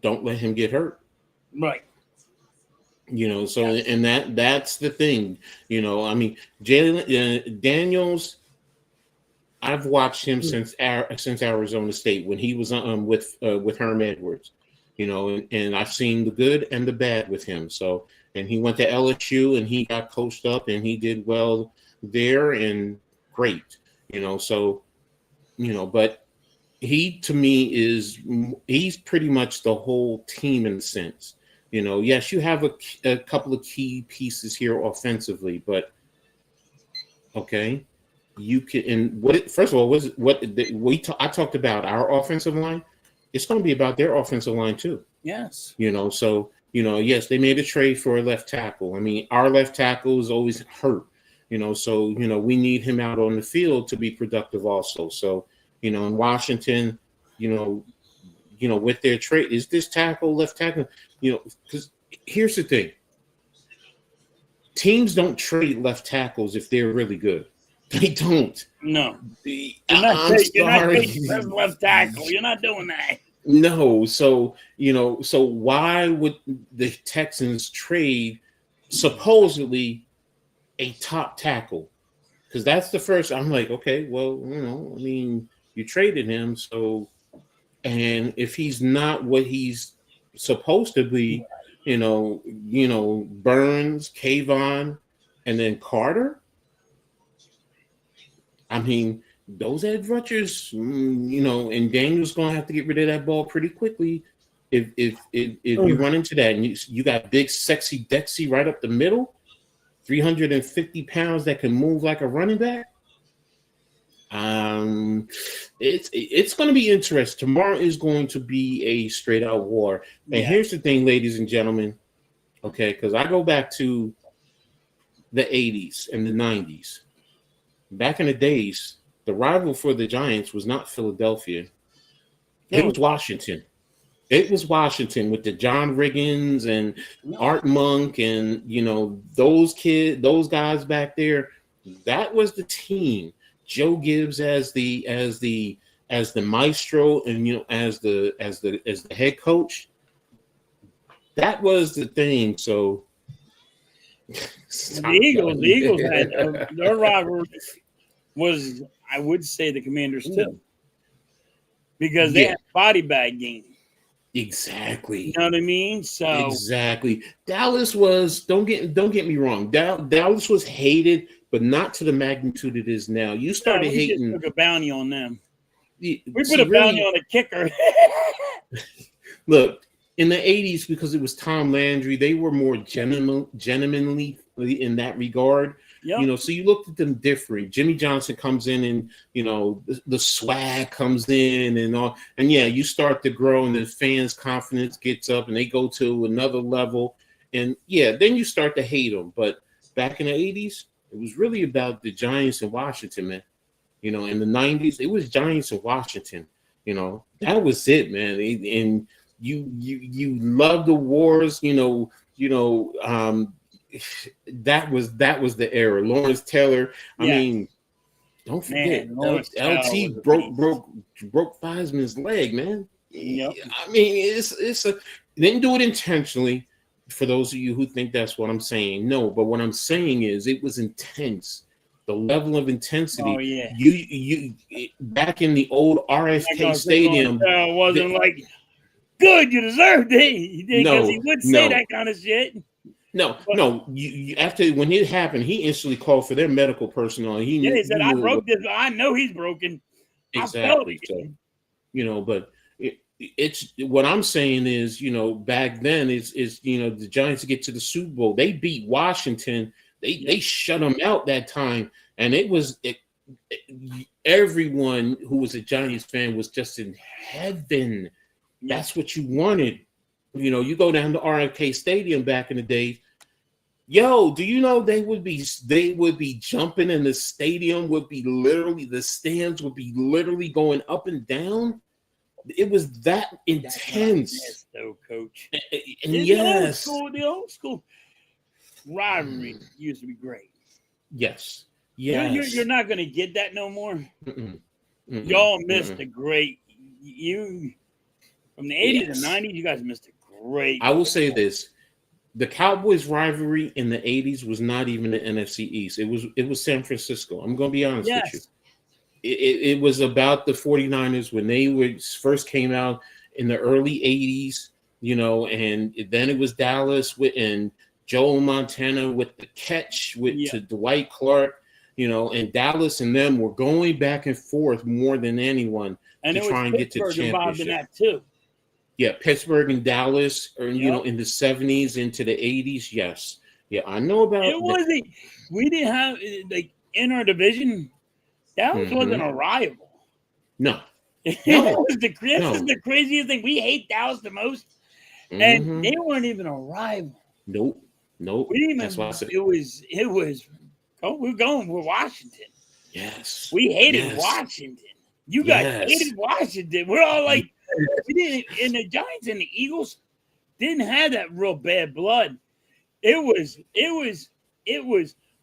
Don't let him get hurt. Right. You know, so and that's the thing. You know, I mean, Jalen Daniels. I've watched him since Arizona State when he was with Herm Edwards. You know, and I've seen the good and the bad with him. So, and he went to LSU and he got coached up and he did well there and great. You know, so, you know, but he to me he's pretty much the whole team in a sense. You know, yes, you have a couple of key pieces here offensively, but okay, you can. And first of all, I talked about our offensive line. It's going to be about their offensive line too. Yes. You know, so, you know, yes, they made a trade for a left tackle. I mean, our left tackle is always hurt, you know, so, you know, we need him out on the field to be productive also. So, you know, in Washington, you know, with their trade, is this tackle, left tackle, you know, because here's the thing. Teams don't trade left tackles if they're really good. They don't. No. You're not taking left tackle. You're not doing that. No. So, you know, so why would the Texans trade supposedly a top tackle? Because that's the first. I'm like, okay, well, you know, I mean, you traded him. So, and if he's not what he's supposed to be, you know, Burns, Kayvon, and then Carter. I mean, those edge rushers, you know, and Daniel's going to have to get rid of that ball pretty quickly. If you run into that, and you got big, sexy Dexy right up the middle, 350 pounds that can move like a running back. It's going to be interesting. Tomorrow is going to be a straight out war. And here's the thing, ladies and gentlemen, okay, because I go back to the 80s and the 90s. Back in the days, the rival for the Giants was not Philadelphia. It was Washington. It was Washington with the John Riggins and Art Monk and, you know, those guys back there. That was the team. Joe Gibbs as the maestro and, you know, as the head coach. That was the thing. So The Eagles had their rivalry was, I would say, the Commanders too, because they had body bag game. Exactly. You know what I mean? So exactly. Dallas was, don't get me wrong. Dallas was hated, but not to the magnitude it is now. You started we hating. just took a bounty on them. We See, put a bounty on a kicker. Look, in the 80s, because it was Tom Landry, they were more gentlemanly in that regard. Yep. You know, so you looked at them different. Jimmy Johnson comes in and, you know, the swag comes in and all. And yeah, you start to grow and the fans' confidence gets up and they go to another level. And yeah, then you start to hate them. But back in the 80s, it was really about the Giants in Washington, man. You know, in the 90s, it was Giants in Washington. You know, that was it, man. And you love the wars, that was the era. Lawrence Taylor, I mean, don't forget, LT broke Theismann's leg, man. Yep. I mean, didn't do it intentionally. For those of you who think that's what I'm saying, no. But what I'm saying is, it was intense. The level of intensity. Oh yeah. You back in the old RFK Stadium, wasn't like good. You deserved it. Because he would say that kind of shit. No. You after when it happened, he instantly called for their medical personnel. He said, "I broke this. I know he's broken." Exactly. So, but it's what I'm saying is, back then is the Giants get to the Super Bowl. They beat Washington. They shut them out that time, and everyone who was a Giants fan was just in heaven. That's what you wanted. You go down to RFK Stadium back in the day. Yo, do you know they would be jumping and the stadium would be the stands would be literally going up and down? It was that intense. Though, Coach. And yes. The old school rivalry used to be great. Yes. You're not going to get that no more. Y'all missed the great. From the 80s and 90s, you guys missed a great. I will say this. The Cowboys rivalry in the 80s was not even the NFC East. It was San Francisco. I'm going to be honest with you. It was about the 49ers when they first came out in the early 80s, and then it was Dallas and Joe Montana with the catch to Dwight Clark, and Dallas and them were going back and forth more than anyone to try and get to the championship. That too. Yeah, Pittsburgh and Dallas, in the 70s into the 80s. Yes. Yeah, I know about it. Wasn't. We didn't have, in our division, Dallas wasn't a rival. No. This is the craziest thing. We hate Dallas the most, and they weren't even a rival. Nope. We didn't even. That's why I said it was. Oh, we're going with Washington. Yes. We hated Washington. You guys hated Washington. We're all like, we didn't. And the Giants and the Eagles didn't have that real bad blood. It was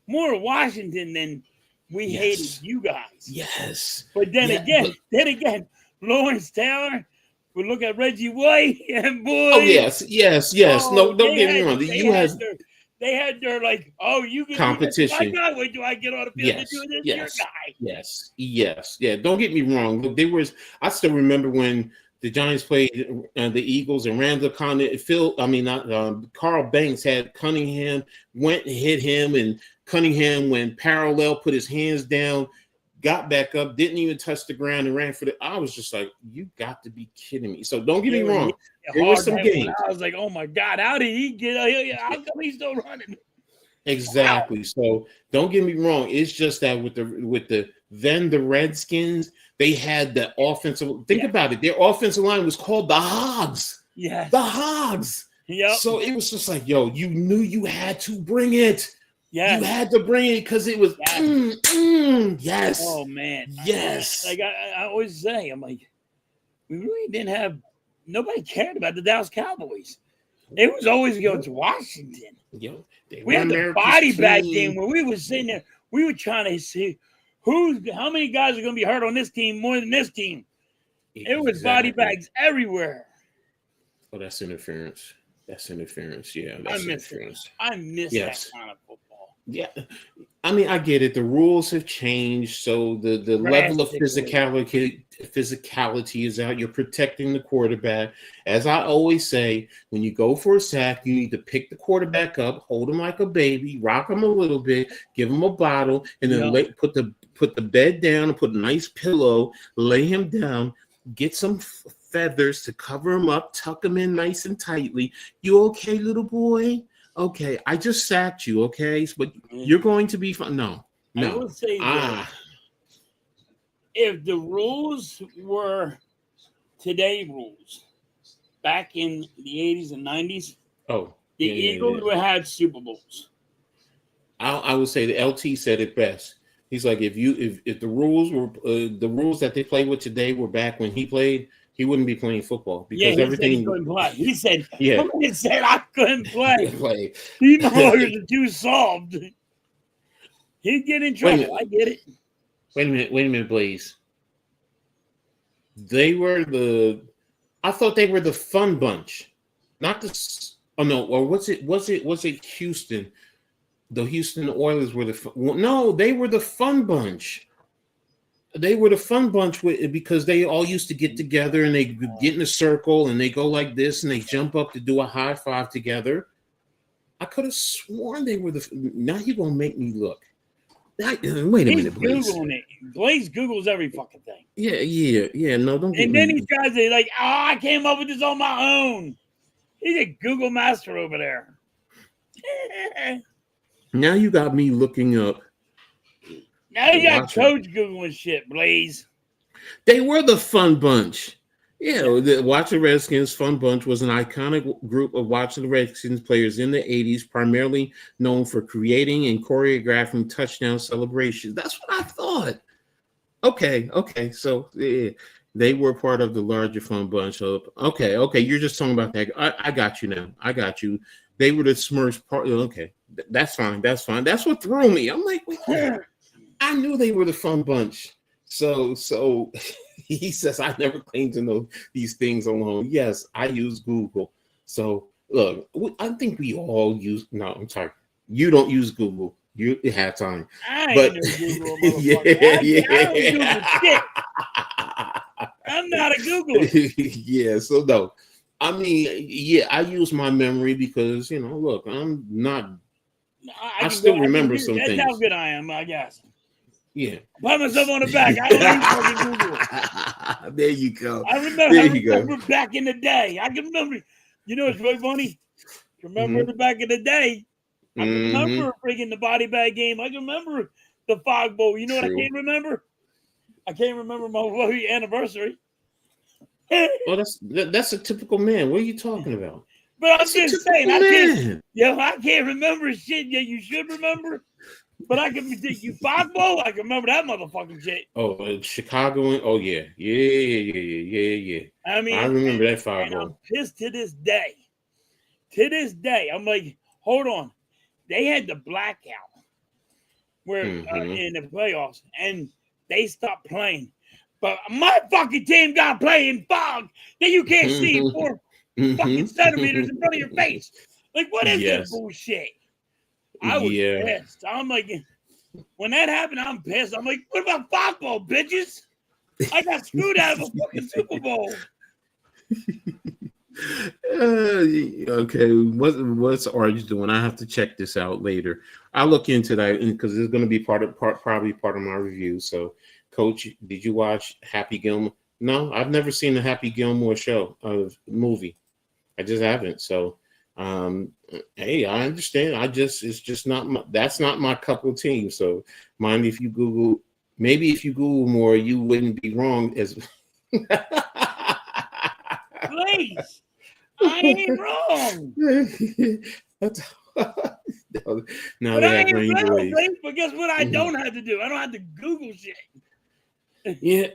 more Washington than we hated you guys. Yes. But then again, Lawrence Taylor would look at Reggie White and boy. Oh yes. No, don't get me wrong. They had their you can competition. Do my guy. Wait, do I get on the field to do this? Your guy. Yes. Yeah. Don't get me wrong. Look, I still remember when the Giants played the Eagles and Randall Carl Banks had Cunningham, went and hit him, and Cunningham went parallel, put his hands down, got back up, didn't even touch the ground and ran for the. I was just like, you got to be kidding me. So don't get me wrong. There were some games. I was like, oh my God, how did he get how come he's still running? Exactly. Wow. So don't get me wrong. It's just that with the Redskins, they had the offensive. Think about it. Their offensive line was called the Hogs. Yes. The Hogs. Yep. So it was just like, yo, you knew you had to bring it. Yes. You had to bring it because it was yes. Oh man. Yes. I always say, I'm like, we really didn't have nobody cared about the Dallas Cowboys. It was always going to Washington. Yo, we had the body bag game where we were sitting there, we were trying to see how many guys are gonna be hurt on this team more than this team. Exactly. It was body bags everywhere. Oh, that's interference. That's interference. Yeah, I that's miss it. interference. I miss that Yes. kind of football. Yeah. I mean, I get it. The rules have changed, so the level of Drastically. physicality is out. You're protecting the quarterback. As I always say, when you go for a sack, you need to pick the quarterback up, hold him like a baby, rock him a little bit, give him a bottle, and then put the bed down and put a nice pillow, lay him down, get some feathers to cover him up, tuck him in nice and tightly. You okay, little boy? Okay, I just sacked you, okay? But you're going to be fine. No. I will say this. If the rules were today rules back in the 80s and 90s, the Eagles would have had Super Bowls. I would say the LT said it best. He's like, if the rules were the rules that they play with today were back when he played, he wouldn't be playing football because everything. He couldn't play. He said, "Yeah, he said I couldn't play. These lawyers are too soft." He'd get in trouble. I get it. Wait a minute, please. I thought they were the fun bunch, not the. Oh no, or was it Houston? The Houston Oilers were no, they were the fun bunch. They were the fun bunch because they all used to get together and they get in a circle and they go like this and they jump up to do a high five together. I could have sworn they were now you're gonna make me look. Wait a minute, Blaze. Googling it. Blaze Googles every fucking thing. Yeah. No, don't. And then these guys are like, I came up with this on my own. He's a Google master over there. Now you got me looking up. Now you got Coach Googling shit, Blaze. They were the fun bunch. Yeah, the Watch the Redskins Fun Bunch was an iconic group of Watch the Redskins players in the 80s, primarily known for creating and choreographing touchdown celebrations. That's what I thought. Okay. So yeah, they were part of the larger Fun Bunch. Okay. You're just talking about that. I got you now. I got you. They were the Smurfs part. Okay, that's fine. That's what threw me. I'm like, wait, I knew they were the Fun Bunch. So he says, I never claimed to know these things alone. Yes, I use Google. So look, I think we all use. No, I'm sorry. You don't use Google. You have time. I ain't no Google, motherfucker. I don't Google shit. I'm not a Googler. Yeah. So no. I mean, yeah, I use my memory because look, I'm not. I still remember some things. That's how good I am, I guess. Yeah. Pat myself on the back. I don't use Google. There you go. I remember back in the day. I can remember. You know, it's really funny. Remember back in the day. I can remember freaking the body bag game. I can remember the Fog Bowl. You know what I can't remember? I can't remember my anniversary. Well, that's a typical man. What are you talking about? But I'm just saying, I can't remember shit that you should remember. But I can you Fog Bowl. I can remember that motherfucking shit. Oh, Chicago. Oh yeah. I mean, I remember that Fog Bowl. I'm pissed to this day. To this day, I'm like, hold on. They had the blackout where in the playoffs, and they stopped playing. But my fucking team got to play in fog that you can't see 4 fucking centimeters in front of your face. Like, what is this bullshit? I was pissed. I'm like, when that happened, I'm pissed. I'm like, what about football, bitches? I got screwed out of a fucking Super Bowl. Okay, what's Orange doing? I have to check this out later. I'll look into that because it's going to be probably part of my review. So, Coach, did you watch Happy Gilmore? No, I've never seen the Happy Gilmore show movie. I just haven't. So, hey, I understand. It's just not that's not my cup of tea. So, mind if you Google? Maybe if you Google more, you wouldn't be wrong. As please, I ain't wrong. Now they have rain delays. But guess what? I don't have to do. I don't have to Google shit. Yeah,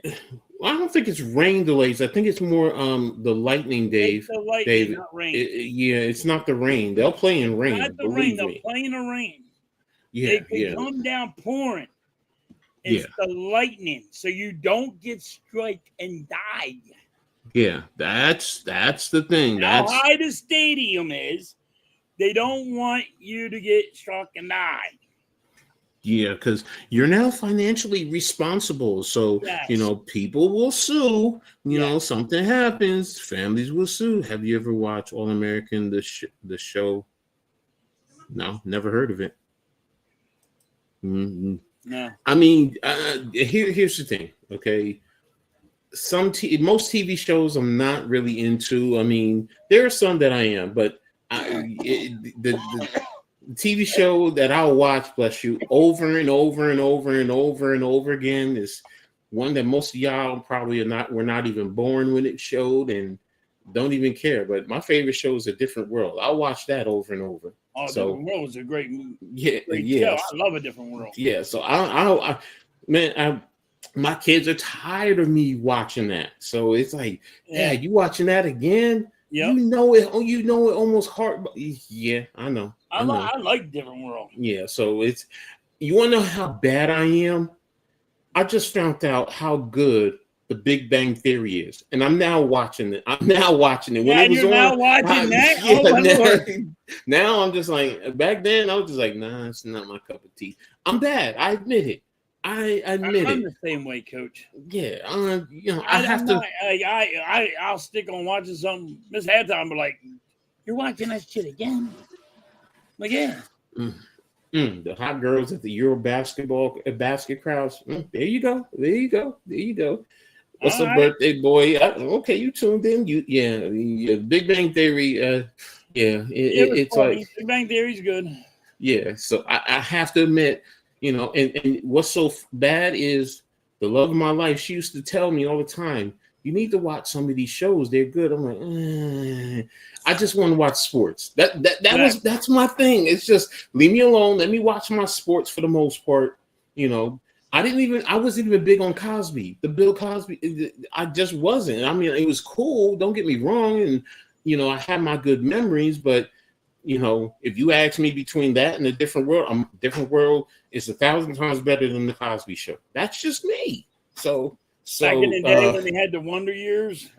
well, I don't think it's rain delays. I think it's more the lightning, Dave. It's the lightning, not rain. It's not the rain. They'll play in rain. Not the rain. They'll play in the rain. Yeah, they can come down pouring. It's the lightning, so you don't get struck and die. Yeah, that's the thing. How That's high the stadium is, they don't want you to get struck and die. yeah, because you're now financially responsible. So, Yes. people will sue. Yes. Something happens, families will sue. Have you ever watched All American, the show? No, never heard of it. Hmm. No. I mean, here's the thing. Okay, most TV shows I'm not really into. I mean, there are some that I am, but the TV show that I'll watch, bless you, over and over and over and over and over again is one that most of y'all probably were not even born when it showed and don't even care. But my favorite show is A Different World. I'll watch that over and over. Oh, So Different World was a great yeah, show. yes, I love A Different World. yeah. So man, my kids are tired of me watching that. So it's like, yeah, you watching that again? Yep. You know it almost hard. Yeah, I know. I like Different World. Yeah, so you want to know how bad I am? I just found out how good The Big Bang Theory is, and I'm now watching it. When it was you're on, now watching that? Yeah, Oh, my Lord. now I'm just like, back then I was just like, nah, it's not my cup of tea. I'm bad. I admit it. I'm the same way, Coach. Yeah, I have to. I'll stick on watching something. Miss Halftime, but like, you're watching that shit again? Like, yeah. The hot girls at the Euro basket crowds. There you go. What's up, birthday boy? Okay, you tuned in. Yeah. Big Bang Theory. It's funny. like Big Bang Theory's good. Yeah, so I have to admit, and what's so bad is the love of my life. She used to tell me all the time, "You need to watch some of these shows. They're good." I'm like, I just want to watch sports. That's my thing. It's just leave me alone. Let me watch my sports for the most part. I wasn't even big on Cosby, the Bill Cosby. I just wasn't. I mean, it was cool. Don't get me wrong, and I had my good memories, but. If you ask me between that and A Different World, Different World is 1,000 times better than the Cosby Show. That's just me. So back in the day when they had the Wonder Years,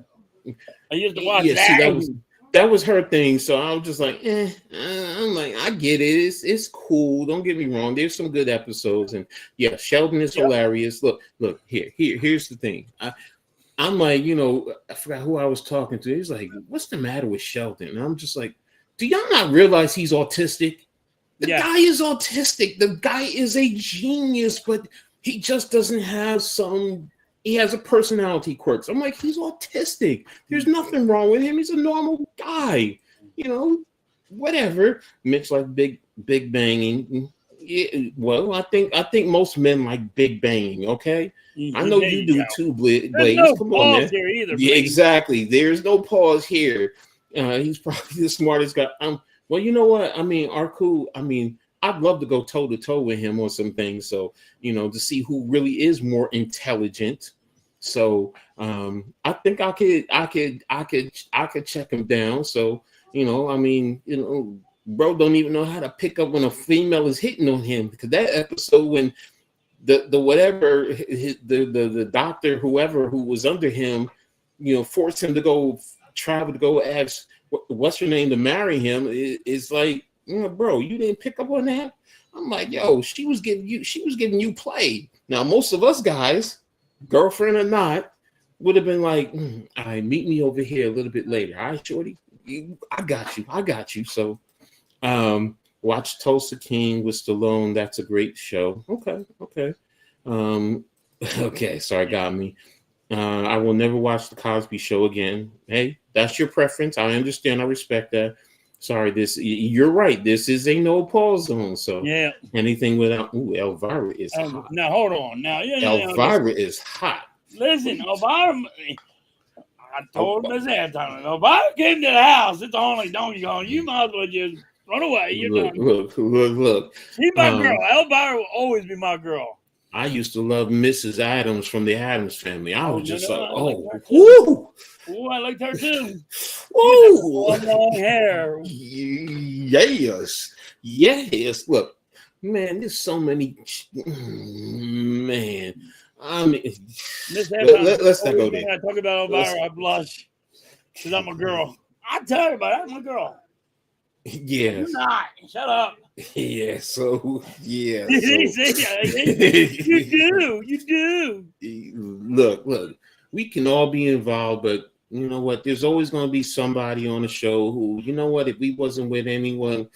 I used to watch that. See, that was her thing. So I was just like, I'm like, I get it. It's cool. Don't get me wrong. There's some good episodes, and yeah, Sheldon is hilarious. Look, here's the thing. I'm like, I forgot who I was talking to. He's like, "What's the matter with Sheldon?" And I'm just like, do y'all not realize he's autistic? The guy is autistic. The guy is a genius, but he just doesn't have he has a personality quirks. I'm like, he's autistic. There's nothing wrong with him. He's a normal guy. Whatever. Mitch like big banging. Yeah, well, I think most men like big banging, okay? I know you do too, Blaze. No Come on, man. here either, yeah, exactly. There's no pause here. He's probably the smartest guy. Well, you know what? I mean, Arku, I'd love to go toe to toe with him on some things. So, to see who really is more intelligent. So, I think I could check him down. So, bro don't even know how to pick up when a female is hitting on him, because that episode when the doctor, whoever who was under him, forced him to travel to go ask what's her name to marry him. It's like, bro, you didn't pick up on that. I'm like, yo, she was giving you play. Now, most of us guys, girlfriend or not, would have been like, all right, meet me over here a little bit later. All right, shorty, I got you. So, watch Tulsa King with Stallone. That's a great show. Okay. Okay, sorry, got me. I will never watch the Cosby Show again. Hey, that's your preference. I understand. I respect that. Sorry, you're right. This is a no pause zone. So yeah, anything without Elvira is hot. Now hold on. Now Elvira is hot. Listen, Elvira. I told Miss Halftime, Elvira came to the house. It's only donkey kong. You might as well just run away. Look. She's my girl. Elvira will always be my girl. I used to love Mrs. Adams from the Adams Family. I was just woo! Oh, I liked her too. Woo! Long hair. Yes. Look, man, there's so many. Man, Miss Halftime. let's not go there. I talk about Elvira, I blush because I'm a girl. I tell you about it, I'm a girl. Yes. You're not. Shut up. Yeah. So yeah. So. You do. Look. We can all be involved, but you know what? There's always going to be somebody on the show who, you know what? If we wasn't with anyone,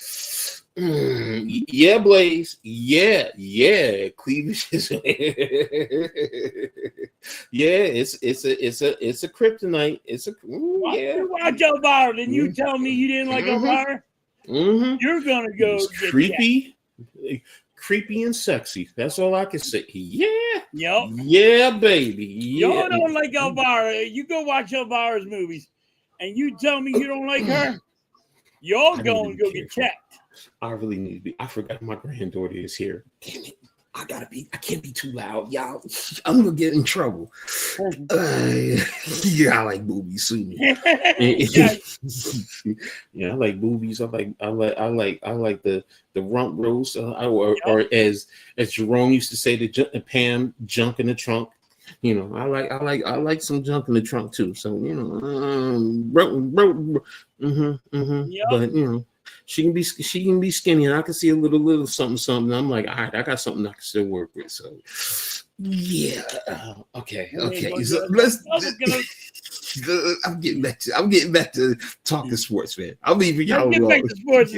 yeah, Blaze, yeah, cleavage is, yeah, it's a kryptonite. It's a yeah. You watch Elvira, and you tell me you didn't like Elvira. You're gonna go get creepy and sexy. That's all I can say. Yeah. Yep. Yeah, baby. Yeah. Y'all don't like Elvira. You go watch Elvira's movies, and you tell me you don't like her. Y'all going to go get checked. I really need to be. I forgot my granddaughter is here. Damn it. I can't be too loud. Y'all, I'm going to get in trouble. Yeah, I like movies. Yeah, I like movies. I like the rump roast, or as Jerome used to say, the Pam junk in the trunk. You know, I like some junk in the trunk too. So you know, but you know, she can be skinny, and I can see a little something. I'm like, all right, I got something I can still work with. So yeah, okay. So I'm getting back to talking sports, man. I'm leaving y'all alone. Get back to sports.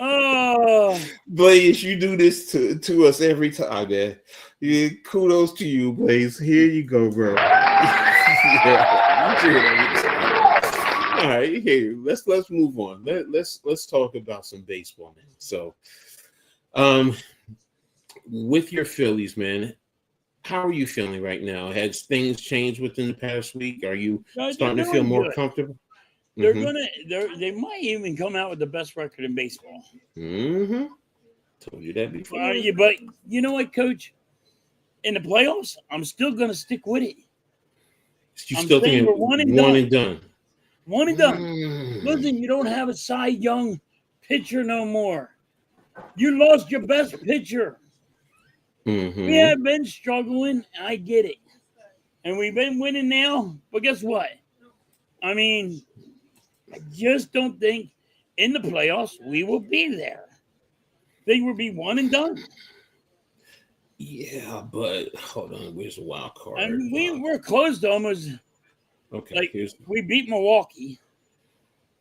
Oh, Blaze, you do this to us every time, man. Yeah, kudos to you, Blaze. Here you go, bro. All right, hey, let's move on. Let's talk about some baseball, man. So, with your Phillies, man, how are you feeling right now? Has things changed within the past week? Are you starting to feel more comfortable? They might even come out with the best record in baseball. Told you that before. But you know what, Coach? In the playoffs, I'm still gonna stick with it. I'm still thinking we're one and done. One and done. Listen, you don't have a Cy Young pitcher no more. You lost your best pitcher. We have been struggling. I get it, and we've been winning now. But guess what? I mean, I just don't think in the playoffs we will be there. I think we'll be one and done. Yeah, but hold on. Where's the wild card? I mean, we're close to almost. Okay, like we beat Milwaukee.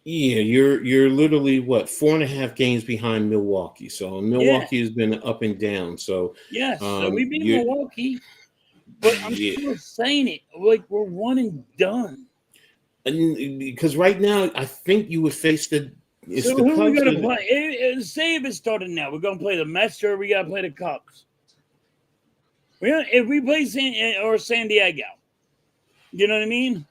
Yeah, you're literally what 4.5 games behind Milwaukee. So Milwaukee has been up and down. So yes, so we beat Milwaukee, but I'm still saying it like we're one and done. And because right now, I think you would face the. So who are we going to play? Say if it started now, we're going to play the Mets or we got to play the Cubs. If we play San Diego, you know what I mean?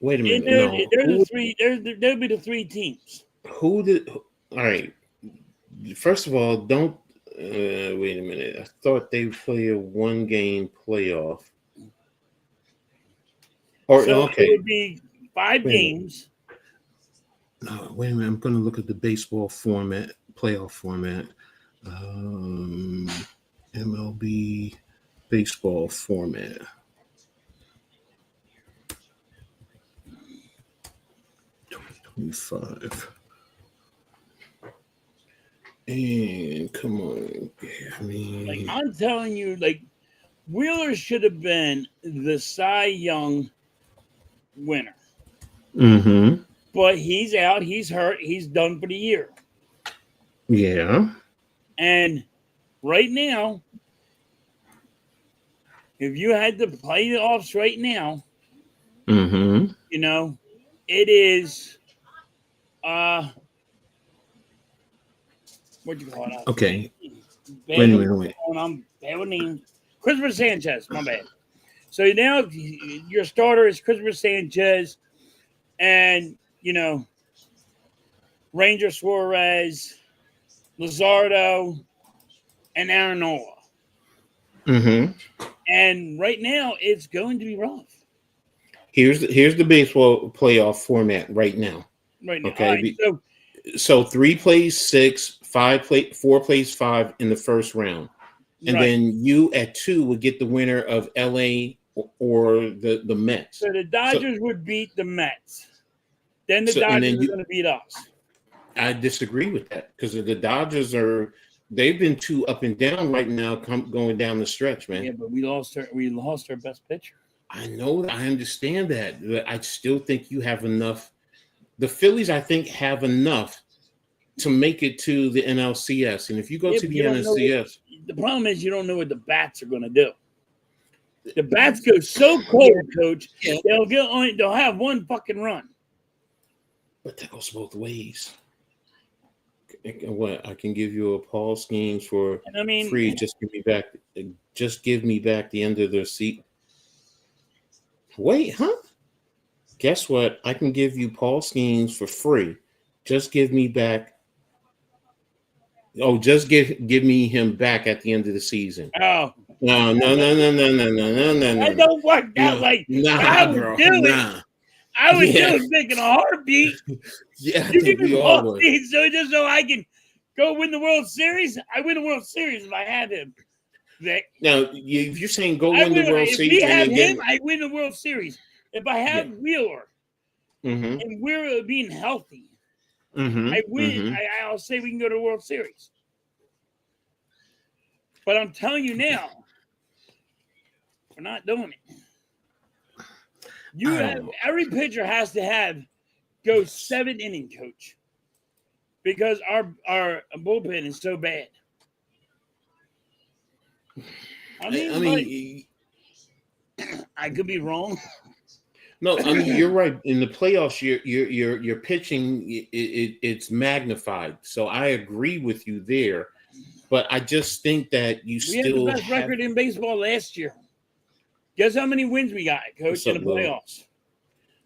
Wait a minute. There'll be the three teams. All right. First of all, don't. Wait a minute. I thought they play a 1-game playoff. Okay. It would be 5 games. No, wait a minute. I'm going to look at the baseball format, playoff format. MLB baseball format. $25. And come on. I mean, I'm telling you, Wheeler should have been the Cy Young winner. But he's out. He's hurt. He's done for the year. Yeah. And right now, if you had to play the offs right now, you know, it is what you call it? Okay. Wait a minute. I'm bad with names. Christopher Sanchez, my bad. So now your starter is Christopher Sanchez and, you know, Ranger Suarez, Luzardo, and Aaron Nola. And right now, it's going to be rough. Here's the baseball playoff format right now. Right now. Okay. Right, so 3 plays 6, 4 plays 5 in the first round. And then you at 2 would get the winner of LA or the Mets. So the Dodgers would beat the Mets. Then the Dodgers are going to beat us. I disagree with that because the Dodgers they've been too up and down right now, going down the stretch, man. Yeah, but we lost our best pitcher. I know, I understand that, but I still think you have enough. The Phillies, I think, have enough to make it to the NLCS. And if you go to the NLCS, the problem is you don't know what the bats are going to do. The bats go so cold, Coach. Yeah. They'll have one fucking run. But that goes both ways. What, I can give you a Paul Skeens for free. Just give me back the end of the seat. Wait, huh? Guess what? I can give you Paul Skeens for free. Just give me back. Oh, just give me him back at the end of the season. Oh. No. I don't want that. I would do it. I would do it making a heartbeat. Yeah, you give me Paul Skeens so I can go win the World Series. I win the World Series if I have him. Vic. Now, if you're saying go win the World Series, if we have him, I win the World Series. If I have Wheeler and we're being healthy, I win. I'll say we can go to the World Series. But I'm telling you now, we're not doing it. Every pitcher has to go 7 inning, Coach, because our bullpen is so bad. I could be wrong. No, you're right. In the playoffs, your pitching it's magnified. So I agree with you there, but I just think that we had the best record in baseball last year. Guess how many wins we got, Coach, in the playoffs?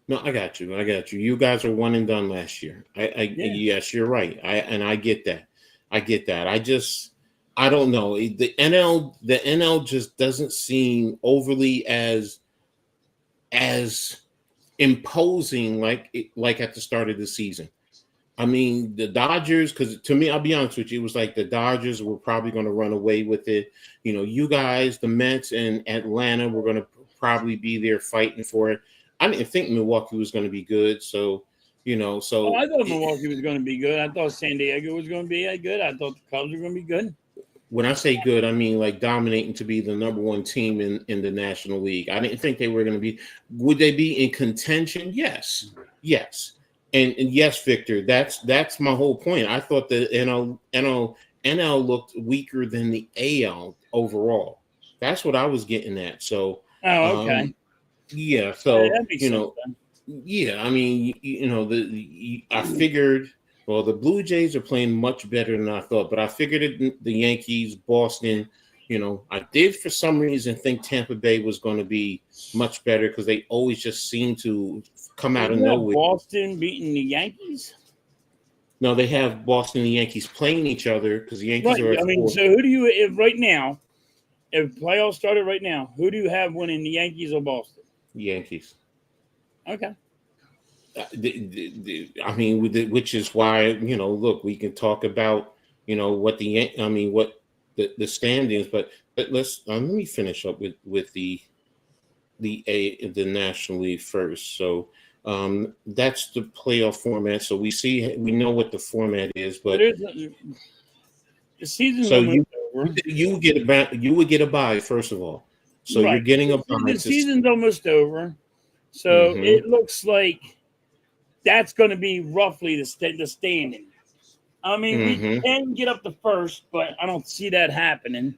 No, I got you. You guys are 1 and done last year. Yes, you're right. I get that. I don't know. The NL just doesn't seem overly as imposing like at the start of the season. I mean, the Dodgers, because to me, I'll be honest with you, it was like the Dodgers were probably going to run away with it. You know, you guys, the Mets and Atlanta were going to probably be there fighting for it. I didn't think Milwaukee was going to be good. So, I thought Milwaukee was going to be good. I thought San Diego was going to be good. I thought the Cubs were going to be good. When I say good, I mean like dominating to be the number 1 team in the National League. I didn't think they were going to be. Would they be in contention? Yes. And yes, Victor, that's my whole point. I thought the NL looked weaker than the AL overall. That's what I was getting at. So, okay. Yeah. So, yeah, I mean, I figured. Well, the Blue Jays are playing much better than I thought, but I figured the Yankees, Boston, I did for some reason think Tampa Bay was going to be much better because they always just seem to come out of nowhere. Boston beating the Yankees? No, they have Boston and the Yankees playing each other because the Yankees are. So who do you, if playoffs started right now, who do you have winning, the Yankees or Boston? Yankees. Okay. Which is why look, we can talk about what the standings, but let's let me finish up with the National League first. So that's the playoff format. So we know what the format is, but the season's so over. You would get a bye first of all. So you're getting a bye. The season's almost over. So it looks like that's going to be roughly the standing. I mean, we can get up to first, but I don't see that happening.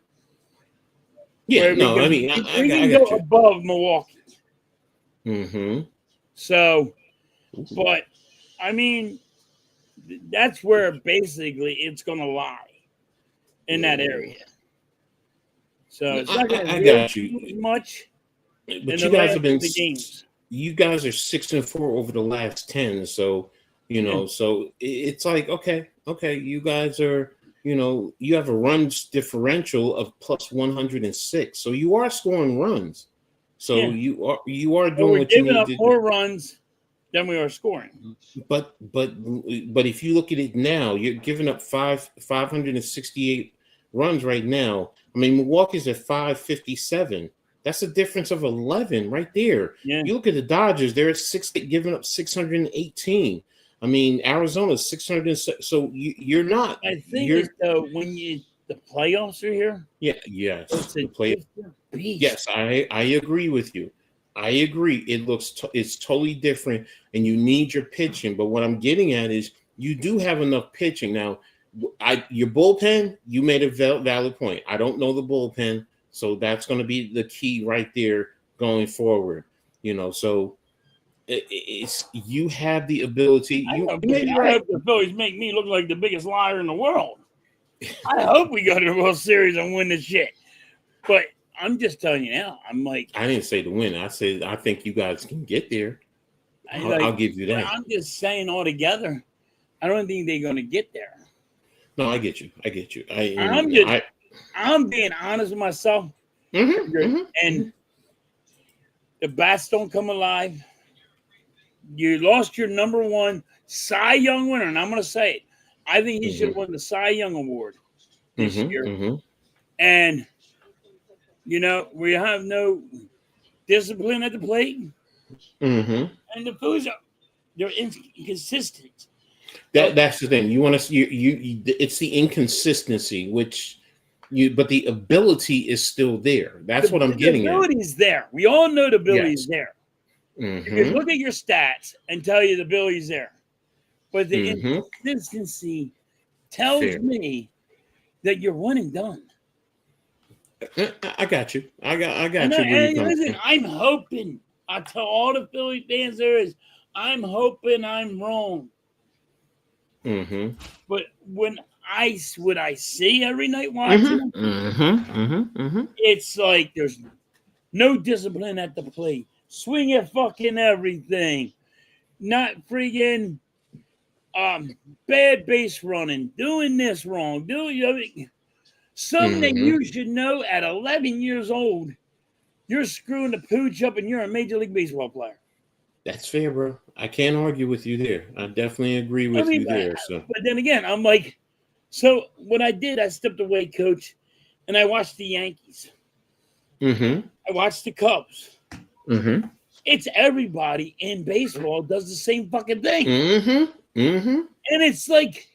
Yeah, we can go above Milwaukee. So, but I mean, that's where basically it's going to lie in that area. So it's not going to be much. But you guys have been the games. You guys are 6-4 over the last 10. So, so it's like, okay. You guys are, you have a runs differential of plus 106. So you are scoring runs. So you are doing what you need to do. 4 runs than we are scoring. But if you look at it now, you're giving up 568 runs right now. I mean, Milwaukee's at 557. That's a difference of 11 right there. Yeah. You look at the Dodgers; they're at giving up 618. I mean, Arizona's 600. So you're not. I think when the playoffs are here. Yeah. Yes. It's a different beast. Yes, I agree with you. I agree. It's totally different, and you need your pitching. But what I'm getting at is you do have enough pitching now. Your bullpen, you made a valid point. I don't know the bullpen, so that's going to be the key right there going forward. So it's you have the ability. I hope the Phillies make me look like the biggest liar in the world. I hope we go to the World Series and win this shit. But I'm just telling you now. I'm like, I didn't say to win. I said I think you guys can get there. I'll give you that. I'm just saying altogether, I don't think they're going to get there. No, I get you. I'm being honest with myself. And the bats don't come alive. You lost your number one Cy Young winner, and I'm going to say it. I think he should have won the Cy Young Award this year. And we have no discipline at the plate, and the Phillies they're inconsistent. That's the thing. You want to it's the inconsistency, but the ability is still there. That's what I'm getting at. The ability is there. We all know the ability is there. You can look at your stats and tell you the ability is there, but the inconsistency tells me that you're one and done. I got you. I got you. Listen, I'm hoping. I tell all the Philly fans I'm hoping I'm wrong. But what I see every night watching, it's like there's no discipline at the plate. Swing at fucking everything. Not friggin' bad base running. Doing this wrong. Something you should know at 11 years old, you're screwing the pooch up and you're a Major League Baseball player. That's fair, bro. I can't argue with you there. I definitely agree with you there. But then again, I'm like, so what I did, I stepped away, Coach, and I watched the Yankees. I watched the Cubs. It's everybody in baseball does the same fucking thing. And it's like,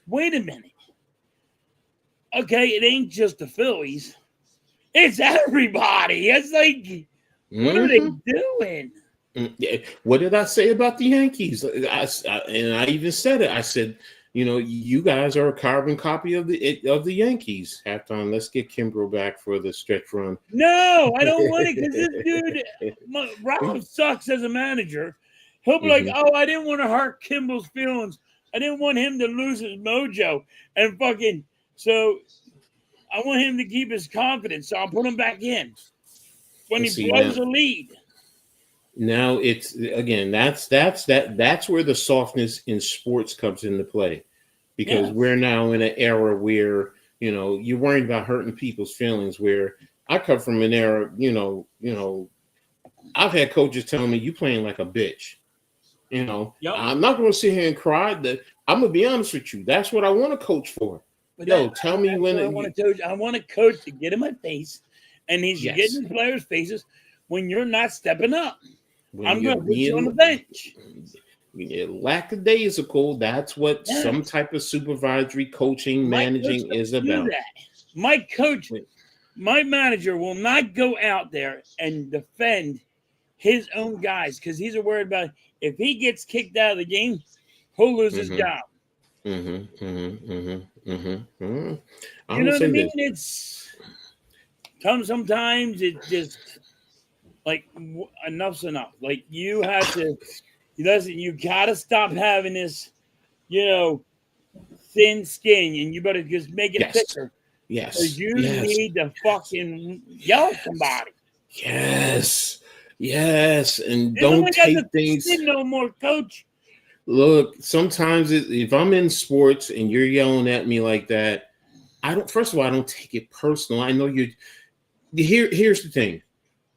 wait a minute. Okay, it ain't just the Phillies. It's everybody. It's like, what are they doing? What did I say about the Yankees? I even said it. I said, you guys are a carbon copy of the Yankees. Halftime. Let's get Kimbrough back for the stretch run. No, I don't want it because this dude, Rob sucks as a manager. He'll be like, oh, I didn't want to hurt Kimball's feelings. I didn't want him to lose his mojo and fucking. So I want him to keep his confidence. So I'll put him back in when he blows a lead. Now it's again. That's where the softness in sports comes into play, because we're now in an era where you're worried about hurting people's feelings. Where I come from an era, I've had coaches telling me you playing like a bitch. I'm not going to sit here and cry. I'm gonna be honest with you. That's what I want to coach for. But tell me when I want a coach to get in my face, and he's getting in players' faces when you're not stepping up. I'm going to put you on the bench. Lackadaisical. That's what some type of supervisory coaching, managing is about. My manager will not go out there and defend his own guys because he's worried about if he gets kicked out of the game, he'll lose his job. You know what I mean? Sometimes it's just like enough's enough. Like you have to, you gotta stop having this, thin skin, and you better just make it thicker. Yes. Because you need to fucking yell at somebody. Yes. And don't take things no more, Coach. Look, sometimes if I'm in sports and you're yelling at me like that, I don't take it personal. I know here's the thing.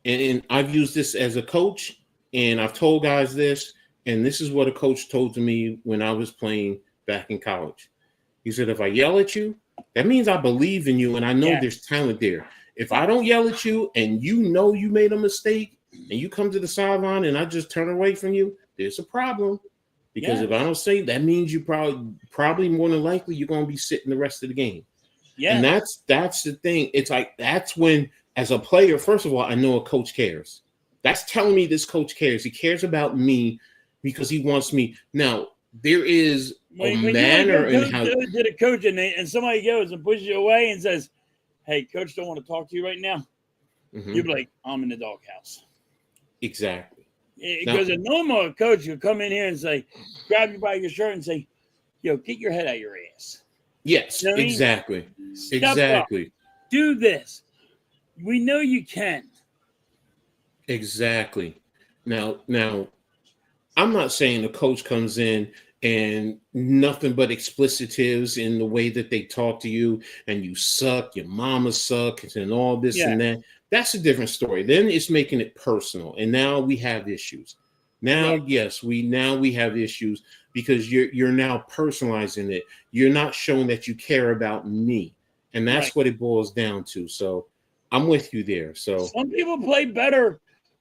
And I've used this as a coach, and I've told guys this, And this is what a coach told to me when I was playing back in college. He said, if I yell at you, that means I believe in you and I know there's talent there. If I don't yell at you and you know you made a mistake and you come to the sideline and I just turn away from you, there's a problem. Because if I don't say, that means you probably more than likely you're going to be sitting the rest of the game. Yeah. And that's the thing. It's like, that's when, as a player, first of all, I know a coach cares. That's telling me this coach cares. He cares about me because he wants me. Now, there is a manner in how to the coach and somebody goes and pushes you away and says, hey, coach don't want to talk to you right now. Mm-hmm. You're like, I'm in the doghouse. Exactly. Because a normal coach will come in here and say, grab you by your shirt and say, yo, get your head out of your ass. Yes, you know exactly. Exactly. Up. Do this. We know you can. Exactly. Now, I'm not saying the coach comes in and nothing but explicitives in the way that they talk to you and you suck, your mama sucks, and all this and that. That's a different story. Then it's making it personal. And now we have issues. Now, yes, we have issues because you're now personalizing it. You're not showing that you care about me. And that's what it boils down to. So I'm with you there. So some people play better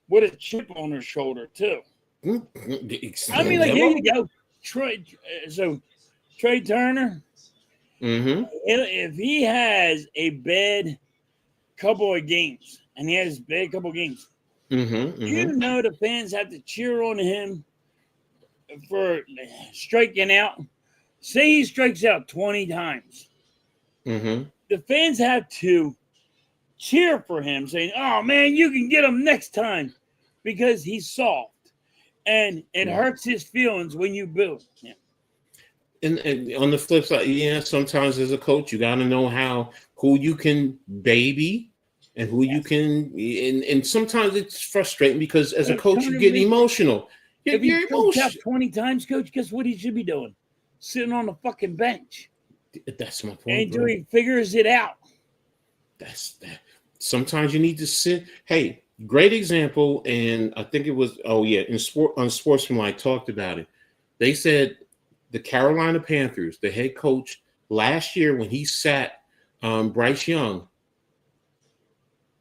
with a chip on their shoulder too. I mean, like, here you go. Trey Turner, if he has a bad couple of games, and he has a bad couple of games, you know the fans have to cheer on him for striking out. Say he strikes out 20 times. The fans have to cheer for him, saying, oh, man, you can get him next time because he's soft. And it hurts his feelings when you boo him. And on the flip side, sometimes as a coach, you got to know who you can baby and who you can. And sometimes it's frustrating because as a coach, you get emotional. If you're emotional 20 times, coach, guess what he should be doing? Sitting on the fucking bench. That's my point. Until he figures it out. That's that. Sometimes you need to sit. Hey, great example. And I think it was, on Sportsmanlike talked about it. They said the Carolina Panthers, the head coach last year when he sat Bryce Young,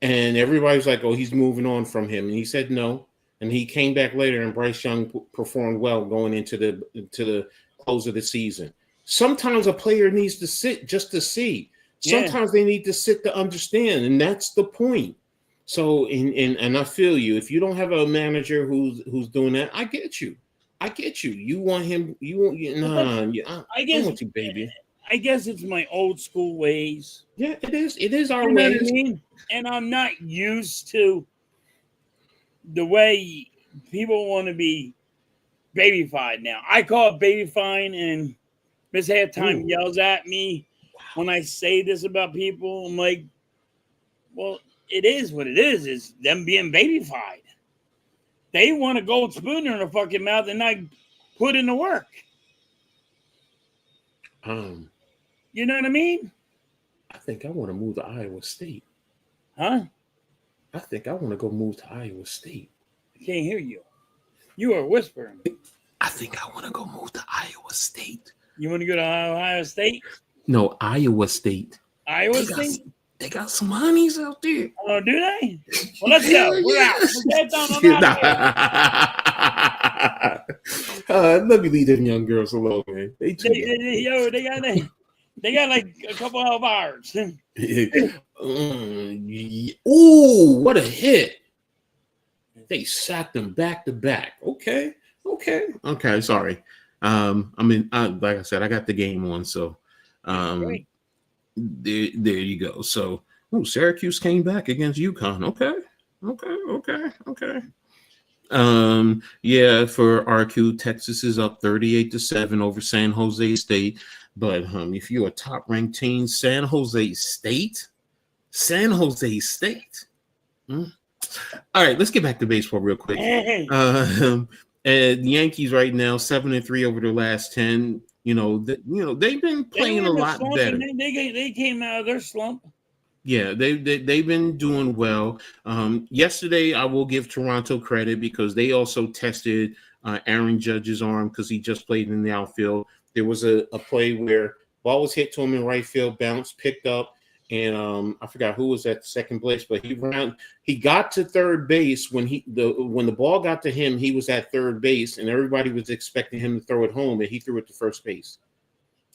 and everybody's like, oh, he's moving on from him. And he said no. And he came back later and Bryce Young performed well going into the close of the season. Sometimes a player needs to sit just to see. Sometimes they need to sit to understand, and that's the point. So, and I feel you. If you don't have a manager who's doing that, I get you. You want him. You want. I want you, baby. I guess it's my old school ways. Yeah, it is. It is our ways. What I mean? And I'm not used to the way people want to be babyfied now. I call it babyfying, and Miss Halftime yells at me when I say this about people. I'm like, well, it is what it is them being babyfied. They want a gold spoon in their fucking mouth and not put in the work. You know what I mean? I think I want to move to Iowa State. Huh? I think I want to go move to Iowa State. I can't hear you. You are whispering. I think I want to go move to Iowa State. You want to go to Ohio State? No, Iowa State. Iowa State? They got some honeys out there. Oh, do they? Well, let's go. We're out. Let me leave them young girls alone, man. They got like a couple of hours. Ooh, what a hit. They sacked them back to back. Okay. Sorry. Like I said, I got the game on, so there you go. So Syracuse came back against UConn. Okay. For RQ, Texas is up 38-7 over San Jose State. But if you're a top-ranked team, San Jose State. All right, let's get back to baseball real quick. And the Yankees right now 7-3 over their last 10. They've been playing a lot better. They came out of their slump. Yeah, they've been doing well. Yesterday, I will give Toronto credit because they also tested Aaron Judge's arm because he just played in the outfield. There was a play where ball was hit to him in right field, bounced, picked up, and I forgot who was at second place, but he got to third base when when the ball got to him, he was at third base, and everybody was expecting him to throw it home, and he threw it to first base.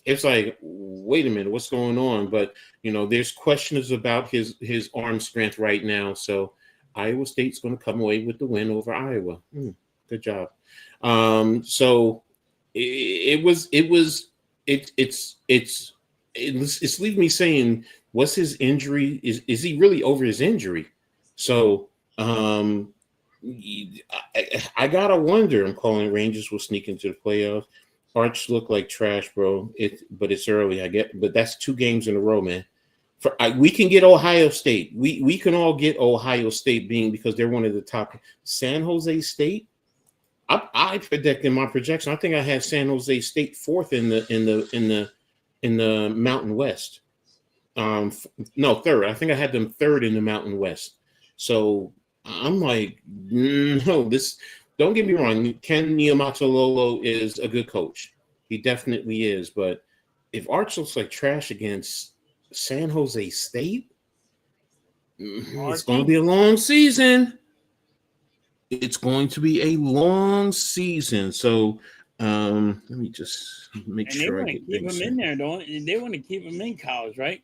It's like, wait a minute, what's going on? But there's questions about his arm strength right now. So Iowa State's going to come away with the win over Iowa. Good job. So it's leaving me saying, what's his injury? Is he really over his injury? So I gotta wonder. I'm calling Rangers will sneak into the playoffs. Arch look like trash, bro. But it's early. I get, but that's 2 games in a row, man. We can get Ohio State. We can all get Ohio State because they're one of the top. San Jose State. I predict in my projection. I think I had San Jose State 4th in the Mountain West. No, 3rd. I think I had them 3rd in the Mountain West. So I'm like, no, this. Don't get me wrong. Ken Niumatalolo is a good coach. He definitely is. But if Arch looks like trash against San Jose State, it's going to be a long season. It's going to be a long season. So let me just make sure I get keep him in there, don't they? They want to keep him in college, right?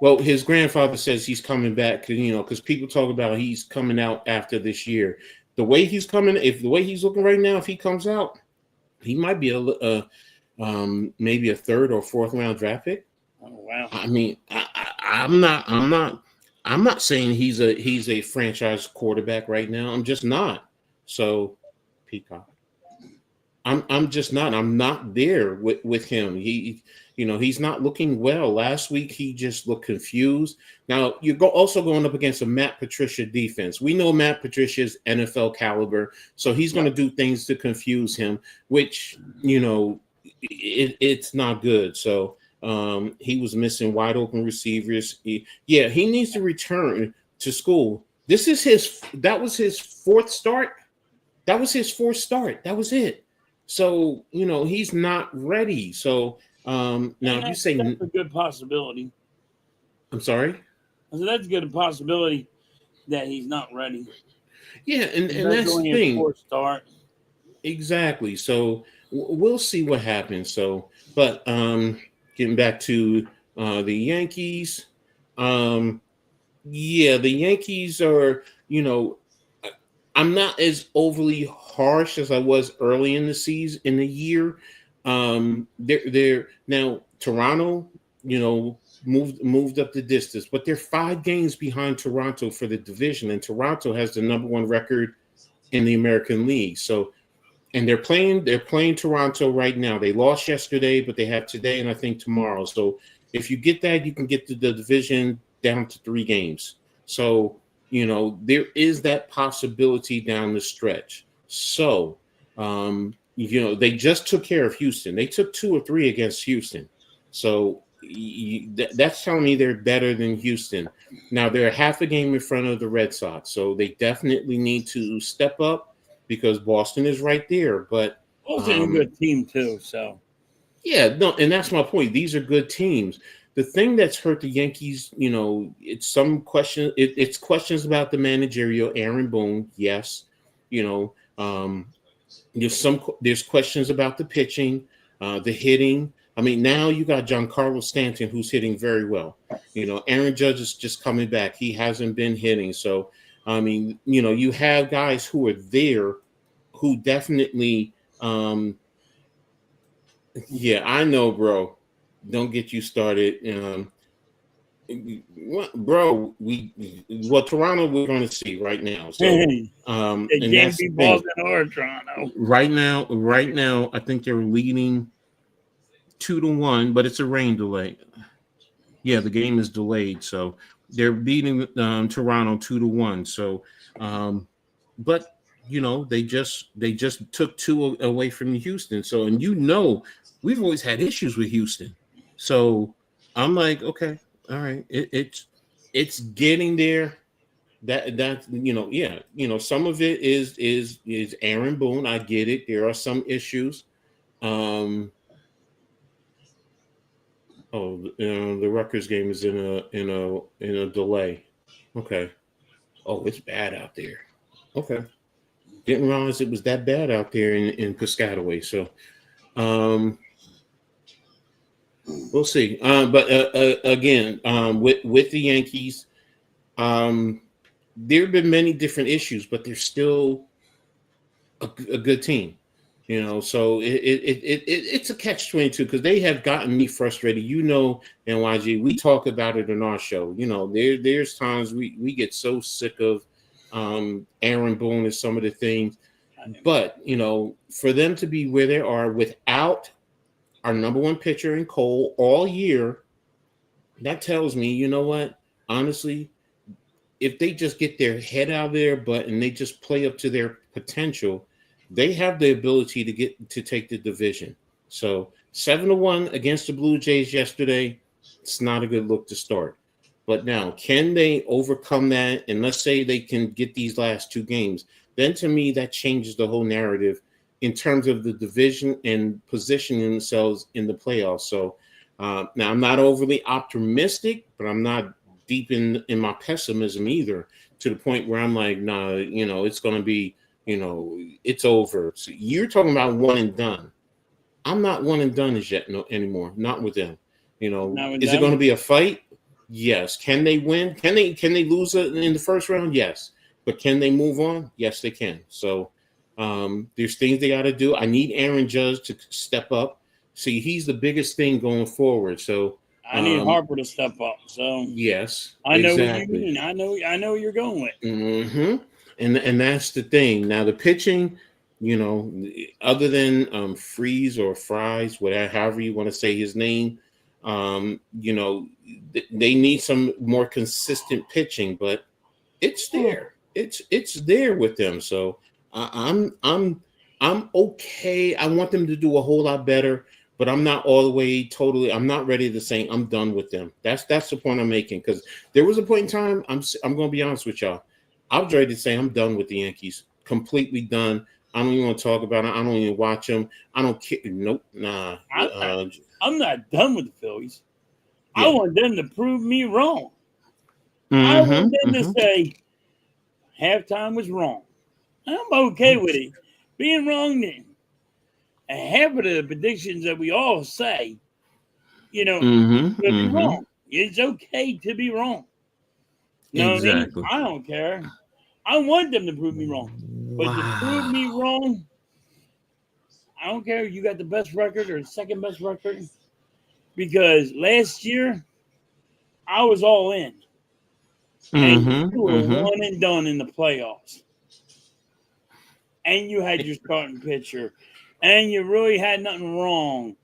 Well, his grandfather says he's coming back because people talk about he's coming out after this year. The way he's coming, the way he's looking right now, if he comes out, he might be maybe a 3rd or 4th round draft pick. Oh wow! I mean, I'm not saying he's a franchise quarterback right now. I'm just not. So, Peacock, I'm just not. I'm not there with him. He's not looking well. Last week, he just looked confused. Now, you're also going up against a Matt Patricia defense. We know Matt Patricia's NFL caliber, so he's going to do things to confuse him, which, it's not good. So he was missing wide open receivers. He needs to return to school. That was his 4th start. That was his 4th start. That was it. So, he's not ready. So, now you say that's a good possibility. I'm sorry. So that's a good possibility that he's not ready. Yeah, and that's the thing. 4th start. Exactly. So we'll see what happens. So, but getting back to the Yankees, the Yankees are. I'm not as overly harsh as I was early in the season, in the year. They're now Toronto, moved up the distance, but they're 5 games behind Toronto for the division, and Toronto has the number 1 record in the American League. So, and they're playing Toronto right now. They lost yesterday, but they have today and I think tomorrow. So, if you get that, you can get the division down to 3 games. So, there is that possibility down the stretch. So, they just took care of Houston. They took 2 or 3 against Houston. So that's telling me they're better than Houston. Now, they're half a game in front of the Red Sox. So they definitely need to step up because Boston is right there. But Boston's a good team too. So yeah, no, and that's my point. These are good teams. The thing that's hurt the Yankees, it's some question. It's questions about the managerial, Aaron Boone. Yes, there's questions about the pitching, the hitting. I mean, now you got Giancarlo Stanton, who's hitting very well. Aaron Judge is just coming back. He hasn't been hitting. So, I mean, you have guys who are there who definitely, I know, bro. Don't get you started. Bro, Toronto we're going to see right now. So, it can't be Boston or Toronto. Right now, I think they're leading 2-1, but it's a rain delay. Yeah, the game is delayed, so they're beating Toronto 2-1. So, but they just took 2 away from Houston. So, and we've always had issues with Houston. So I'm like, okay, all right, it's getting there. That some of it is Aaron Boone. I get it. There are some issues. Um, the Rutgers game is in a delay. Okay. Oh, it's bad out there. Okay. Didn't realize it was that bad out there in Piscataway. So, um, we'll see. But again, with the Yankees, there have been many different issues, but they're still a good team. So it's a catch-22 because they have gotten me frustrated. NYG, we talk about it in our show. There's times we get so sick of Aaron Boone and some of the things, but for them to be where they are without our number one pitcher in Cole all year, that tells me, you know what? Honestly, if they just get their head out of their butt and they just play up to their potential, they have the ability to take the division. So 7-1 against the Blue Jays yesterday, it's not a good look to start. But now, can they overcome that? And let's say they can get these last two games. Then to me, that changes the whole narrative in terms of the division and positioning themselves in the playoffs. So now I'm not overly optimistic, but I'm not deep in my pessimism either, to the point where I'm like, nah, it's going to be, it's over. So you're talking about one and done. I'm not one and done as yet anymore. Not with them. Is it going to be a fight? Yes. Can they win? Can they lose in the first round? Yes. But can they move on? Yes, they can. So there's things they got to do. I need Aaron Judge to step up. See, he's the biggest thing going forward. So I need Harper to step up. So yes, I know exactly what you mean. I know what you're going with. Mm-hmm. And that's the thing. Now the pitching, other than Freeze or Fries, however you want to say his name, they need some more consistent pitching, but it's there. It's there with them. So I'm okay. I want them to do a whole lot better, but I'm not all the way totally. I'm not ready to say I'm done with them. That's the point I'm making, because there was a point in time. I'm going to be honest with y'all. I was ready to say I'm done with the Yankees, completely done. I don't even want to talk about it. I don't even watch them. I don't care. Nope, nah. I'm not done with the Phillies. Yeah. I want them to prove me wrong. I want them to say halftime was wrong. I'm okay with it being wrong then. And half of the predictions that we all say, could be wrong. It's okay to be wrong. No, exactly. I don't care. I want them to prove me wrong. But to prove me wrong, I don't care if you got the best record or the second best record. Because last year, I was all in. And you were one and done in the playoffs. And you had your starting pitcher. And you really had nothing wrong.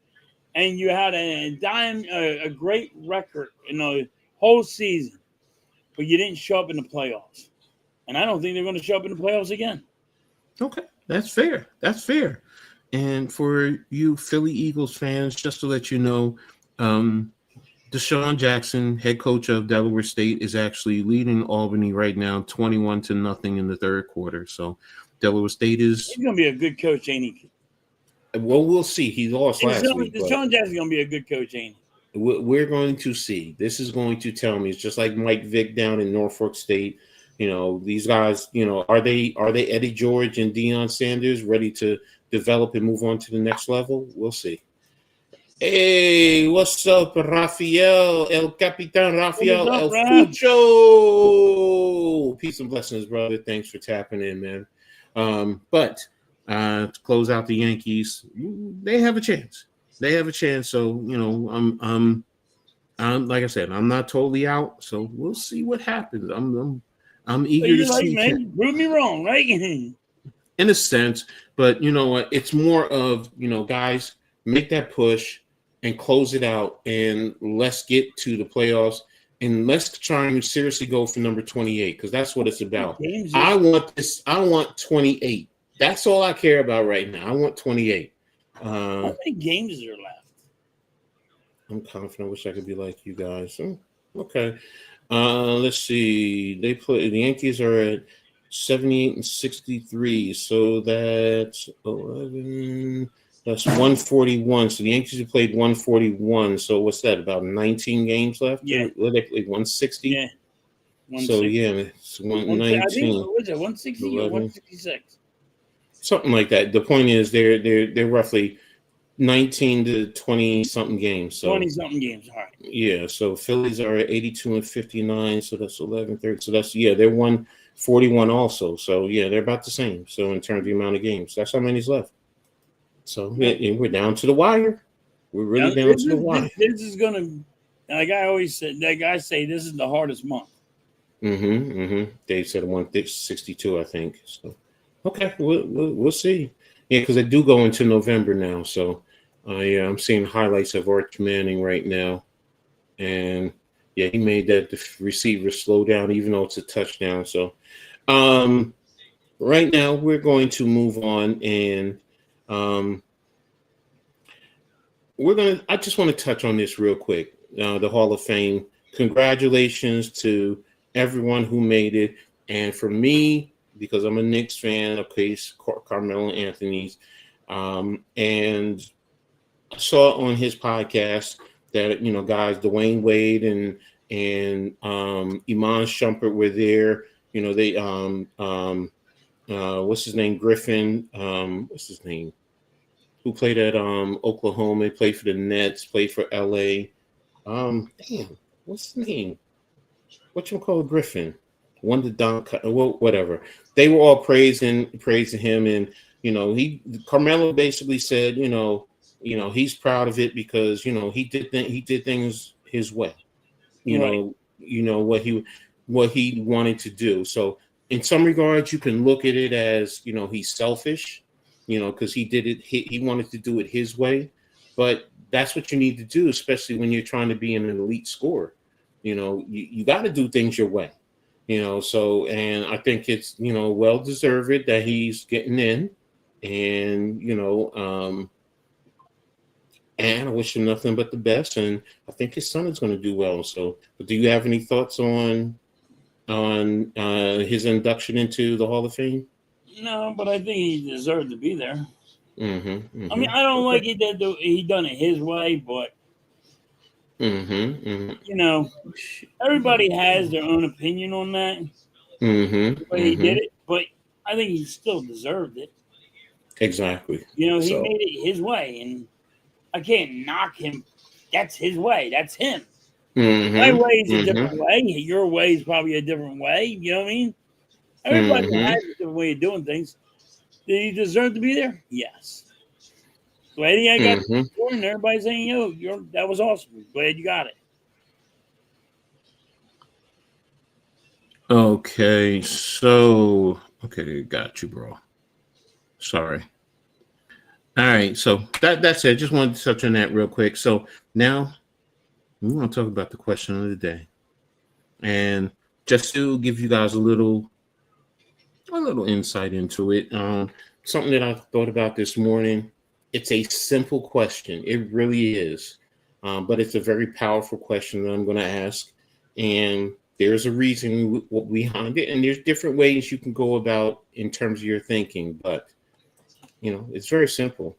And you had a great record in the whole season. But you didn't show up in the playoffs. And I don't think they're going to show up in the playoffs again. Okay, that's fair. That's fair. And for you Philly Eagles fans, just to let you know, Deshaun Jackson, head coach of Delaware State, is actually leading Albany right now 21-0 in the third quarter. So Delaware State is... He's going to be a good coach, ain't he? Well, we'll see. He lost last week. Deshaun Jackson's going to be a good coach, ain't he? We're going to see. This is going to tell me. It's just like Mike Vick down in Norfolk State. These guys, are they Eddie George and Deion Sanders ready to develop and move on to the next level? We'll see. Hey, what's up, Rafael? El Capitan Rafael El Fucho. Peace and blessings, brother. Thanks for tapping in, man. But to close out the Yankees, they have a chance. They have a chance. So, I'm like I said, I'm not totally out. So we'll see what happens. I'm eager to see. Man, prove me wrong, right? In a sense, but you know what? It's more of, guys, make that push and close it out, and let's get to the playoffs, and let's try and seriously go for number 28, because that's what it's about. I want 28. That's all I care about right now. I want 28. How many games are left? I'm confident. I wish I could be like you guys. Okay. Let's see. The Yankees are at 78-63, so that's 11. That's 141. So the Yankees have played 141. So what's that? About 19 games left, Yeah, or what they play 160? yeah, So 160. yeah, it's I think 119, what was it 160 or 11, 166? something like that. The point is they're roughly 19 to 20 something games. 20 So something games. All right. yeah, so Phillies are at 82-59, so that's 11-30. So that's they're 141 also. So yeah, they're about the same. So in terms of the amount of games, that's how many's left. So we're down to the wire. We're really Now, down to the wire. this is gonna, like I always said, that guy say this is the hardest month. Dave said 162, I think. So okay, we'll see. Yeah, because I do go into November now. So yeah, I'm seeing highlights of Arch Manning right now. And yeah, he made that the receiver slow down, even though it's a touchdown. So, right now we're going to move on, and um, I just want to touch on this real quick. The Hall of Fame. Congratulations to everyone who made it, and for me, because I'm a Knicks fan, of course, Carmelo Anthony's, and I saw on his podcast that guys Dwayne Wade and Iman Shumpert were there. They what's his name, Griffin, what's his name, who played at Oklahoma, played for the Nets, played for LA. Damn, what's his name? What you call Griffin? One to Don, well, whatever. They were all praising him, and Carmelo basically said, he's proud of it because he did things his way. Right. What he wanted to do. So in some regards, you can look at it as he's selfish, because he did it. He wanted to do it his way, but that's what you need to do, especially when you're trying to be an elite scorer. You got to do things your way. So, and I think it's well deserved that he's getting in, and and I wish him nothing but the best. And I think his son is going to do well. So, but do you have any thoughts on his induction into the Hall of Fame? No, but I think he deserved to be there. I mean, I don't Okay. like it that he done it his way, but everybody has their own opinion on that. The way he did it, but I think he still deserved it. Exactly. He So. made it his way, and I can't knock him. That's his way. That's him. My way is a different way. Your way is probably a different way. You know what I mean? Everybody has a different way of doing things. Did he deserve to be there? Yes. Glad he got the score, and everybody's saying, that was awesome. Glad you got it. Okay, so got you, bro. Sorry. All right, so that's it. Just wanted to touch on that real quick. So now we want to talk about the question of the day, and just to give you guys a little insight into it. Something that I thought about this morning. It's a simple question. It really is, but it's a very powerful question that I'm going to ask, and there's a reason behind it, and there's different ways you can go about in terms of your thinking, but it's very simple.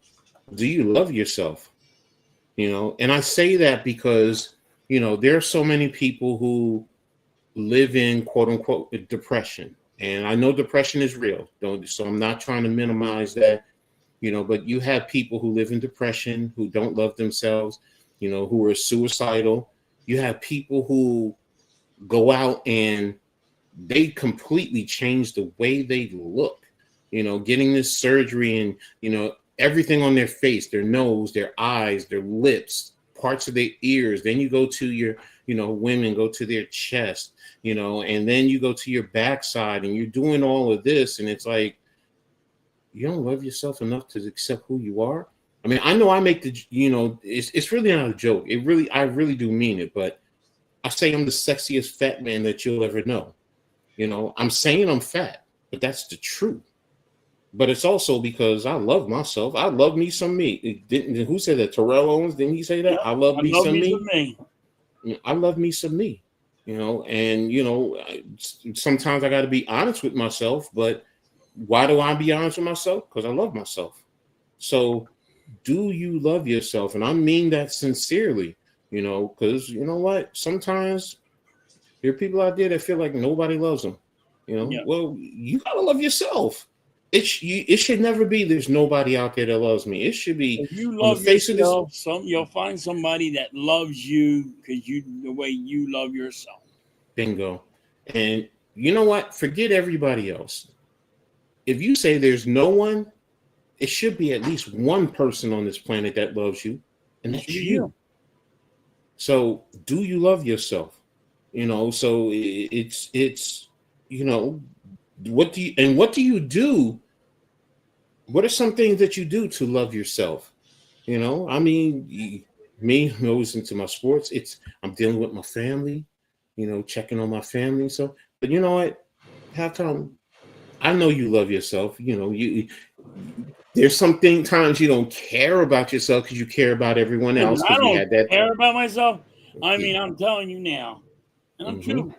Do you love yourself? And I say that because there are so many people who live in quote unquote depression, and I know depression is real. So I'm not trying to minimize that, but you have people who live in depression, who don't love themselves, who are suicidal. You have people who go out and they completely change the way they look, getting this surgery and, everything on their face, their nose, their eyes, their lips, parts of their ears. Then you go to your, women go to their chest, and then you go to your backside and you're doing all of this. And it's like, you don't love yourself enough to accept who you are. I mean, I know I make it's really not a joke. I really do mean it, but I say I'm the sexiest fat man that you'll ever know. I'm saying I'm fat, but that's the truth. But it's also because I love myself. I love me some me. Who said that? Terrell Owens? Didn't he say that? Yep. I love I me love some me me. some me. I love me some me. And sometimes I got to be honest with myself. But why do I be honest with myself? Because I love myself. So, do you love yourself? And I mean that sincerely. Because you know what? Sometimes there are people out there that feel like nobody loves them. Yeah. Well, you gotta love yourself. It should never be there's nobody out there that loves me. It should be If you on the love face of this. yourself, you'll find somebody that loves you because the way you love yourself. Bingo. And you know what? Forget everybody else. If you say there's no one, it should be at least one person on this planet that loves you, and It should that's be you. you. So, do you love yourself? So it's you know what do you do? What are some things that you do to love yourself? I mean, me, I always into my sports. I'm dealing with my family, checking on my family. So, but you know what? Halftime, I know you love yourself. There's times you don't care about yourself because you care about everyone Listen, else I because we don't had that. care about myself. I mean, Yeah. I'm telling you now, and I'm Mm-hmm. true.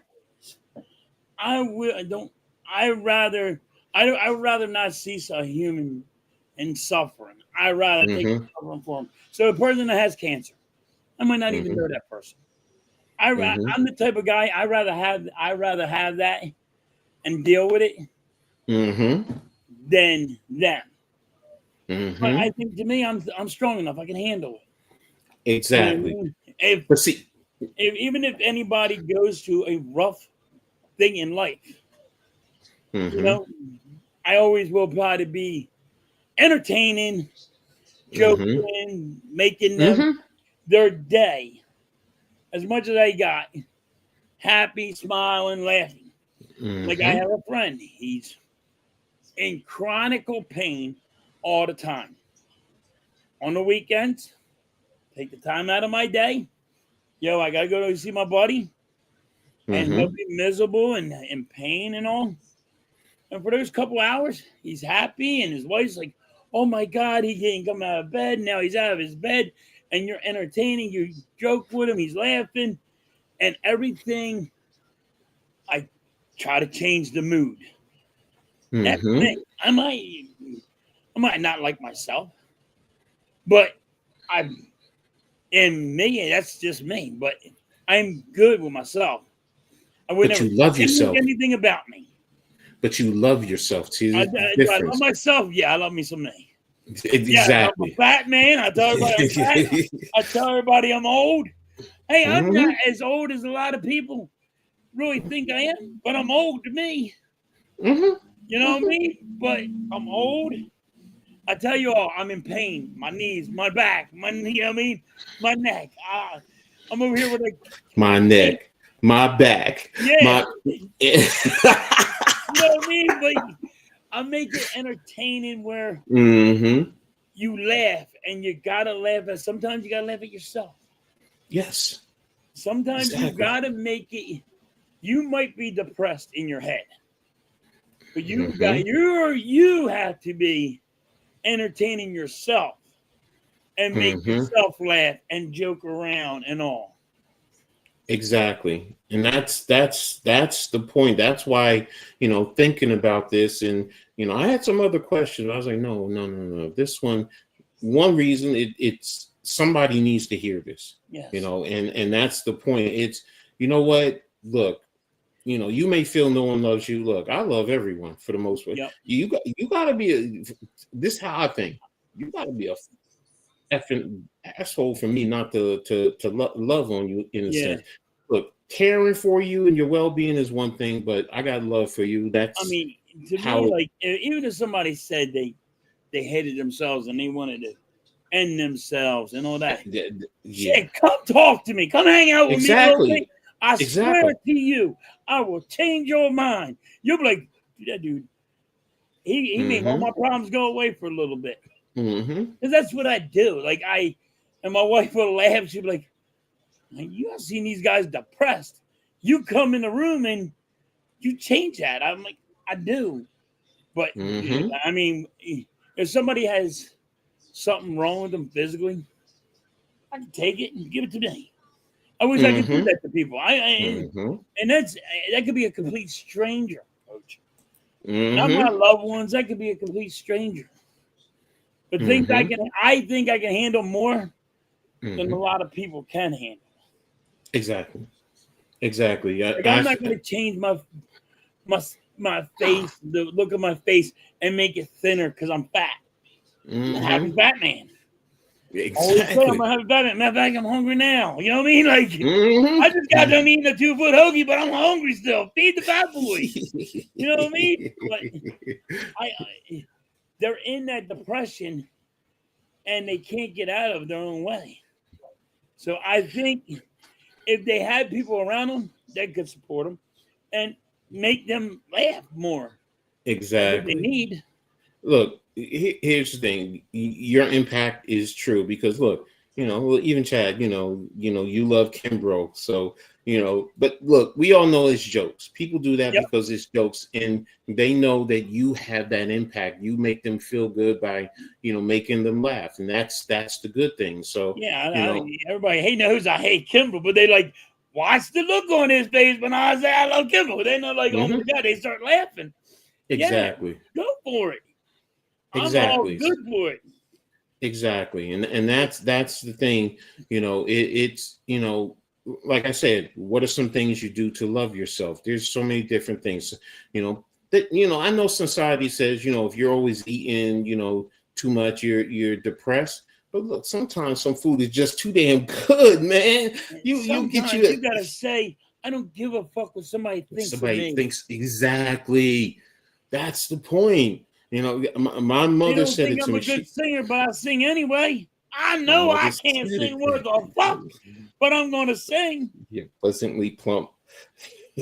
I will. I don't. I rather. I would rather not see a human in suffering. I rather take the Mm-hmm. suffering for him. So a person that has cancer, I might not even Mm-hmm. know that person. Mm-hmm. I'm the type of guy I rather have that and deal with it Mm-hmm. than them. But Mm-hmm. I think to me, I'm strong enough. I can handle it. You know what I Exactly. mean? If, But see. even if anybody goes through a rough thing in life, you Mm-hmm. know, I always will try to be entertaining, Mm-hmm. joking, making them Mm-hmm. their day as much as I got happy, smiling, laughing. Like I Mm-hmm. have a friend, he's in chronic pain all the time. On the weekends, take the time out of my day. Yo, I gotta go to see my buddy, and he'll Mm-hmm. be miserable and in pain and all. And for those couple hours, he's happy, and his wife's like, "Oh my God, he can't come out of bed. Now he's out of his bed." And you're entertaining, you joke with him, he's laughing, and everything. I try to change the mood. That's me. Mm-hmm. I might not like myself, but I'm in me. That's just me. But I'm good with myself. I would But never you love change yourself. anything about me. But you love yourself. See I, the do I love difference. myself? Yeah, I love me some me. Yeah, I'm a Exactly. fat man. I tell everybody I'm fat. I tell everybody I'm old. Hey, I'm not Mm-hmm. as old as a lot of people really think I am, but I'm old to me. Mm-hmm. You know what I Mm-hmm. mean? But I'm old. I tell you all, I'm in pain. My knees, my back, you know what I mean? My neck. I'm over here with a My pain. neck, my back, Yeah, my. you know what I mean? But I make it entertaining where Mm-hmm. you laugh and you gotta laugh at sometimes you gotta laugh at yourself. Yes, Sometimes you exactly. gotta make it you might be depressed in your head, but Mm-hmm. you have to be entertaining yourself and make Mm-hmm. yourself laugh and joke around and all. Exactly. And that's the point. That's why, thinking about this and I had some other questions. I was like, no, no, no, no. This one reason it's somebody needs to hear this, Yes. and that's the point. It's you know what? Look, you may feel no one loves you. Look, I love everyone for the most part. Yep. You gotta be this is how I think. You gotta be a effing asshole for me not to love on you in a Yeah. sense. Look, caring for you and your well being is one thing, but I got love for you. I That's mean, to me, how. like even if somebody said they hated themselves and they wanted to end themselves and all that, Yeah, shit, come talk to me. Come hang out with me a little exactly, bit. I swear exactly. to you, I will change your mind. You'll be like, that dude, he made all Mm-hmm. my problems go away for a little bit. Mm-hmm. Because that's what I do. And my wife will laugh. She'll be like, you have seen these guys depressed. You come in the room and you change that. I'm like, I do. But dude, Mm-hmm. I mean, if somebody has something wrong with them physically, I can take it and give it to me. I wish I could do Mm-hmm. that to people. Mm-hmm. And that could be a complete stranger, coach. Not my Mm-hmm. loved ones. That could be a complete stranger. But things Mm-hmm. I think I can handle more than a Mm-hmm. lot of people can handle. Exactly. Exactly. Like I'm not going to change my my face, the look of my face, and make it thinner because I'm fat. I'm a happy Mm-hmm. fat man. Always say I'm Exactly. a happy fat man. Matter of fact, I'm hungry now. You know what I mean? Like I just got done Mm-hmm. eating a 2-foot hoagie, but I'm hungry still. Feed the fat boy. You know what I mean? But I they're in that depression and they can't get out of their own way. So I think if they had people around them that could support them and make them laugh more, that's what they Exactly. need. Look, here's the thing. Your impact is true because look, well, even Chad, you love Kimbrough, so But look, we all know it's jokes. People do that Yep. because it's jokes, and they know that you have that impact. You make them feel good by, making them laugh, and that's the good thing. So, Yeah, you know, everybody knows I hate Kimball, but they like watch the look on his face when I say I love Kimball. They're not like, oh my mhm, god, they start laughing. Yeah, exactly, go for it. I'm all exactly. good for it. Exactly, and that's the thing. It's like I said, what are some things you do to love yourself? There's so many different things. That I know society says if you're always eating too much, you're depressed. But look, sometimes some food is just too damn good, man. And You get sometimes you. you gotta say, I don't give a fuck what somebody thinks of Somebody me. thinks exactly. That's the point. My They mother don't said think it to I'm me. a good She singer, but I sing anyway. I My know mother I said can't sing worth a fuck, it. but I'm gonna sing. You're pleasantly plump.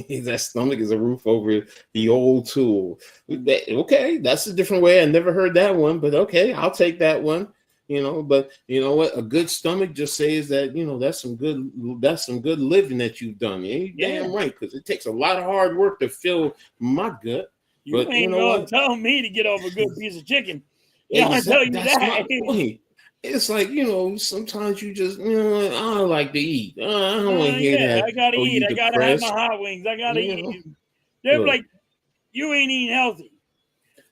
That stomach is a roof over the old tool. Okay, that's a different way. I never heard that one, but okay, I'll take that one. But you know what? A good stomach just says that that's some good living that you've done. You ain't Yeah. damn right, because it takes a lot of hard work to fill my gut. You But you ain't know gonna what? tell me to get off a good piece of chicken. Yeah, I tell Exactly. you That's my that. point. It's like, sometimes you just, I don't like to eat. I don't want to hear Yeah, that. I gotta Oh, eat. you I gotta have my depressed? hot wings. I gotta You eat. know, They're look, like, you ain't eating healthy.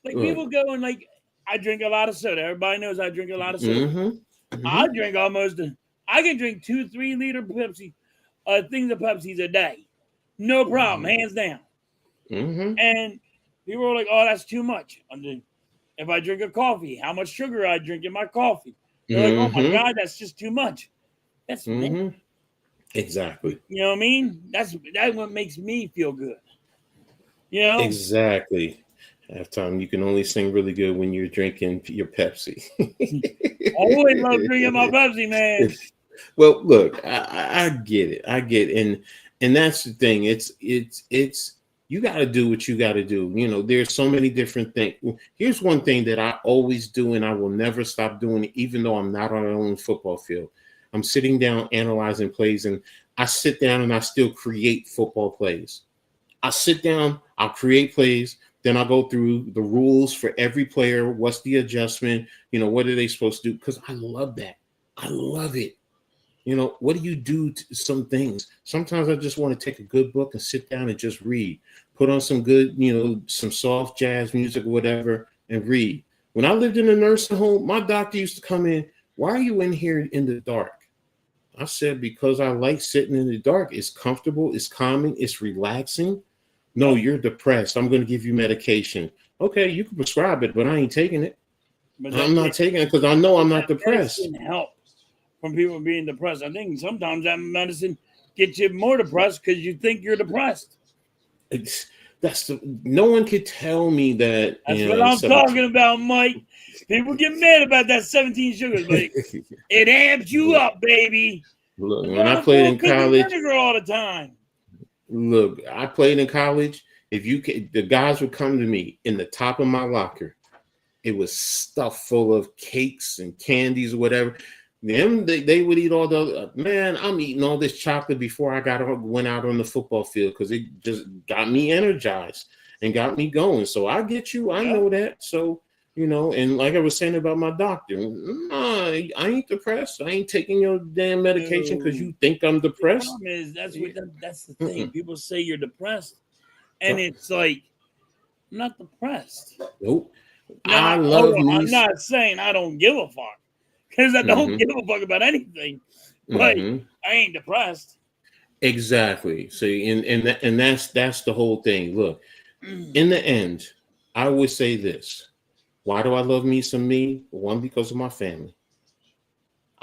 Like look. people go and like, I drink a lot of soda. Everybody knows I drink a lot of soda. Mm-hmm. I Mm-hmm. drink I can drink 2-3 liter Pepsi, things of Pepsis a day. No problem, hands down. Mm-hmm. And people are like, oh, that's too much. If I drink a coffee, how much sugar I drink in my coffee. They're like, oh my Mm-hmm. God, that's just too much. That's me. Mm-hmm. Exactly. You know what I mean? That's what makes me feel good. You know? Exactly. Halftime, you can only sing really good when you're drinking your Pepsi. Always love drinking my Pepsi, man. Well, look, I get it. I get it. And that's the thing. It's you got to do what you got to do. There's so many different things. Here's one thing that I always do, and I will never stop doing, even though I'm not on my own football field. I'm sitting down analyzing plays, and I sit down and I still create football plays. I sit down, I'll create plays, then I'll go through the rules for every player. What's the adjustment? What are they supposed to do? Because I love that. I love it. What do you do to some things? Sometimes I just want to take a good book and sit down and just read. Put on some good, some soft jazz music or whatever and read. When I lived in a nursing home, my doctor used to come in. Why are you in here in the dark? I said, because I like sitting in the dark. It's comfortable, it's calming, it's relaxing. No, Yep. you're depressed. I'm going to give you medication. Okay, you can prescribe it, but I ain't taking it. But I'm not taking it because I know I'm not that depressed. medicine helps from people being depressed. I think sometimes that medicine gets you more depressed because you think you're depressed. It's no one could tell me that That's what I'm 17. talking about, Mike. People get mad about that 17 sugars, but it amps you up, baby. Look, That's when why I I'm played doing in cooking college, vinegar all the time. look, I played in college. If you could, the guys would come to me in the top of my locker. It was stuffed full of cakes and candies or whatever. Them they would eat all the man. I'm eating all this chocolate before I went out on the football field because it just got me energized and got me going. So I get you. I Yep. know that. So And like I was saying about my doctor, nah, I ain't depressed. I ain't taking your damn medication because No. you think I'm The depressed. problem is Yeah. that's the thing. People say you're depressed, and No, it's like I'm not depressed. nope. Now, I hold love on. me. I'm not saying I don't give a fuck because I don't Mm-hmm, give a fuck about anything, but mm-hmm. I ain't depressed. Exactly. See, and that's the whole thing. Look, Mm. in the end, I always say this. Why do I love me some me? One, because of my family.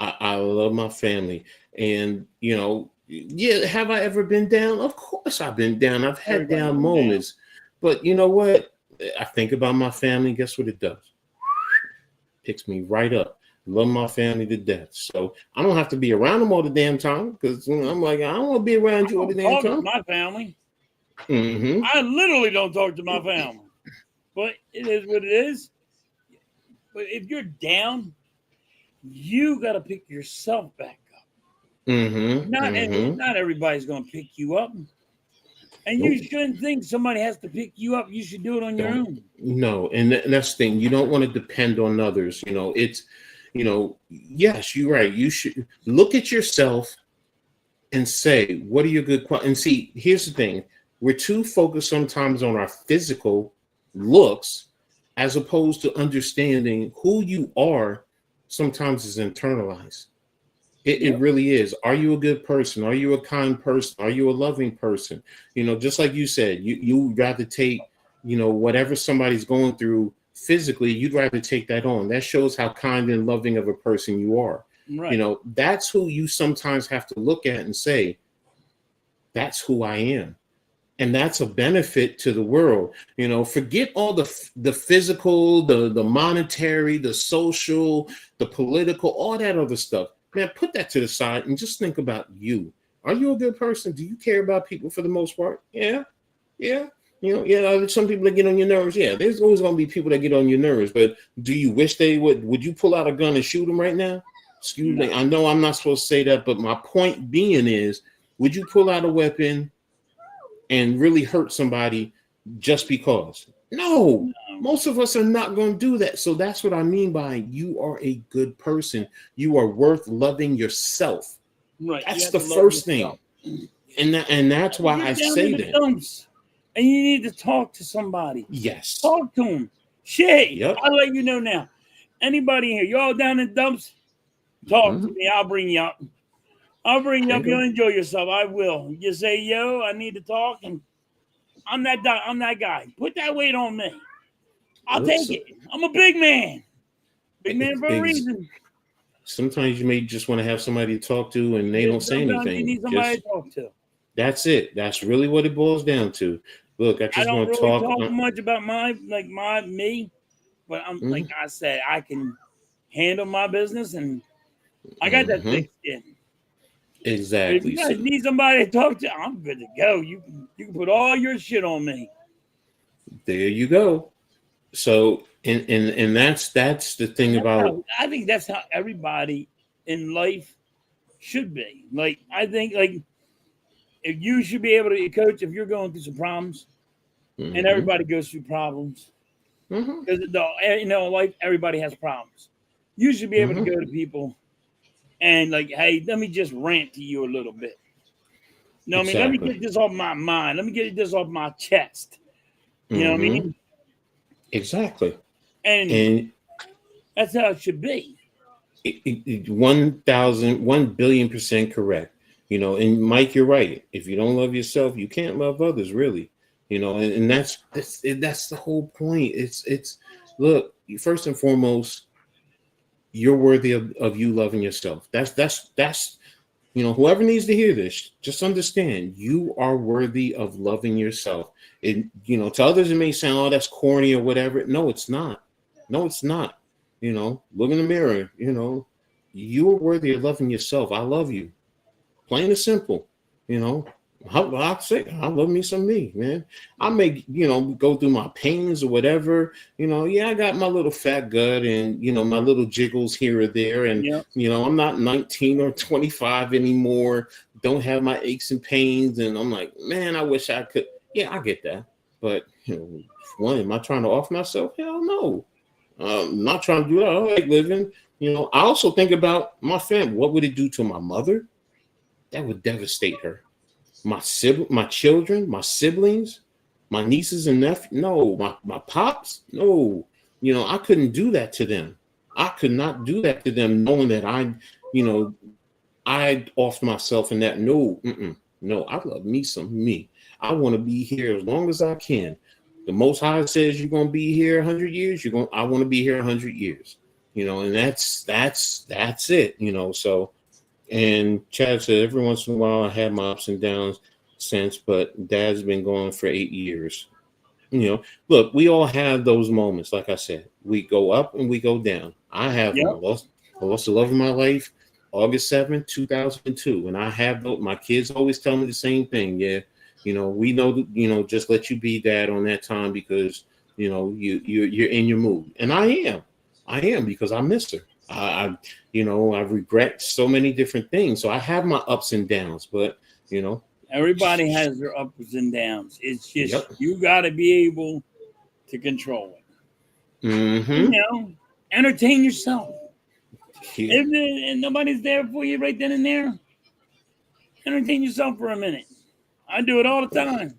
I love my family. And, yeah, have I ever been down? Of course I've been down. I've had Everybody's down been down. moments. But you know what? I think about my family. Guess what it does? Picks me right up. Love my family to death. So I don't have to be around them all the damn time because I'm like, I don't want to be around I you all the don't damn talk to time. my family. Mm-hmm. I literally don't talk to my family. But it is what it is. But if you're down, you got to pick yourself back up. Mm-hmm. Mm-hmm. Not everybody's going to pick you up. And you Nope. shouldn't think somebody has to pick you up. You should do it on your Don't. own. No. And that's the thing. You don't want to depend on others. Yes, you're right. You should look at yourself and say, what are your good qualities? And see, here's the thing. We're too focused sometimes on our physical looks as opposed to understanding who you are sometimes is internalized. It Yeah, really is. Are you a good person? Are you a kind person? Are you a loving person? Just like you said, you rather take, whatever somebody's going through physically, you'd rather take that on. That shows how kind and loving of a person you are. right. That's who you sometimes have to look at and say, that's who I am. And that's a benefit to the world. Forget all the physical, the monetary, the social, the political, all that other stuff. Man, put that to the side and just think about you. Are you a good person? Do you care about people for the most part? Yeah, yeah. Yeah, there's some people that get on your nerves. Yeah, there's always going to be people that get on your nerves. But do you wish they would? Would you pull out a gun and shoot them right now? Excuse No, me. I know I'm not supposed to say that, but my point being is, would you pull out a weapon and really hurt somebody just because? No, no. most of us are not going to do that. So that's what I mean by you are a good person. You are worth loving yourself. Right. You That's have the to love first yourself. thing. And that's If why you're I down in say the that. dumps and you need to talk to somebody, Yes. talk to them. Shit, Yep. I'll let you know now. Anybody here, you all down in the dumps? Talk to Mm-hmm. me. I'll bring you up. I'll bring you There up. you You'll go. enjoy yourself. I will. You say, yo, I need to talk, and I'm that guy. Put that weight on me. I'll Look, take it. I'm a big man. Big man for a ex- reason. sometimes you may just want to have somebody to talk to and they don't say Sometimes you anything. need somebody Just to talk to. that's it. That's really what it boils down to. Look, I I just don't want to really talk. talk much about my me, but I'm like Mhm. I said, I can handle my business, and I got that Mhm. thick skin. But if you Exactly. guys So need somebody to talk to, I'm good to go. You can put all your shit on me. there you go. So and that's the thing about. I think that's how everybody in life should be. Like I think like if you should be able to coach if you're going through some problems, and Mhm. everybody goes through problems Mhm. because life everybody has problems. You should be able to Mhm. go to people and like, hey, let me just rant to you a little bit. You know what I mean? Let me Exactly. get this off my mind. Let me get this off my chest. You know what I Mhm. mean? Exactly. And And that's how it should be. 1,000, 1 billion% correct. And Mike, you're right. If you don't love yourself, you can't love others, really. And that's the whole point. It's look, first and foremost, you're worthy of you loving yourself. That's whoever needs to hear this, just understand you are worthy of loving yourself. To others it may sound, oh, that's corny or whatever. No, it's not. No, it's not. Look in the mirror. You are worthy of loving yourself. I love you. Plain and simple. You know, I say I love me some me, man. I may, go through my pains or whatever. Yeah, I got my little fat gut and my little jiggles here or there, and Yeah. I'm not 19 or 25 anymore. Don't have my aches and pains, and I'm like, man, I wish I could. Yeah, I get that, but one, am I trying to off myself? Hell no. Not trying to do that. I like living. I also think about my family. What would it do to my mother? That would devastate her. My children, my siblings, my nieces and nephews. No, my pops. No, I couldn't do that to them. I could not do that to them, knowing that you know, I off myself in that. No, no, I love me some me. I want to be here as long as I can. The Most High says you're going to be here 100 years. I want to be here 100 years. And that's it. So, and Chad said every once in a while I had my ups and downs since, but Dad's been going for 8 years. Look, we all have those moments. Like I said, we go up and we go down. I have them. Yep. I lost the love of my life, August 7th, 2002. And I have those. My kids always tell me the same thing. Yeah, we know, just let you be dad on that time because, you're in your mood. And I am because I miss her. I regret so many different things. So I have my ups and downs, but, everybody has their ups and downs. It's just, yep. You got to be able to control it. Mm-hmm. Entertain yourself. Yeah. If nobody's there for you right then and there, entertain yourself for a minute. I do it all the time.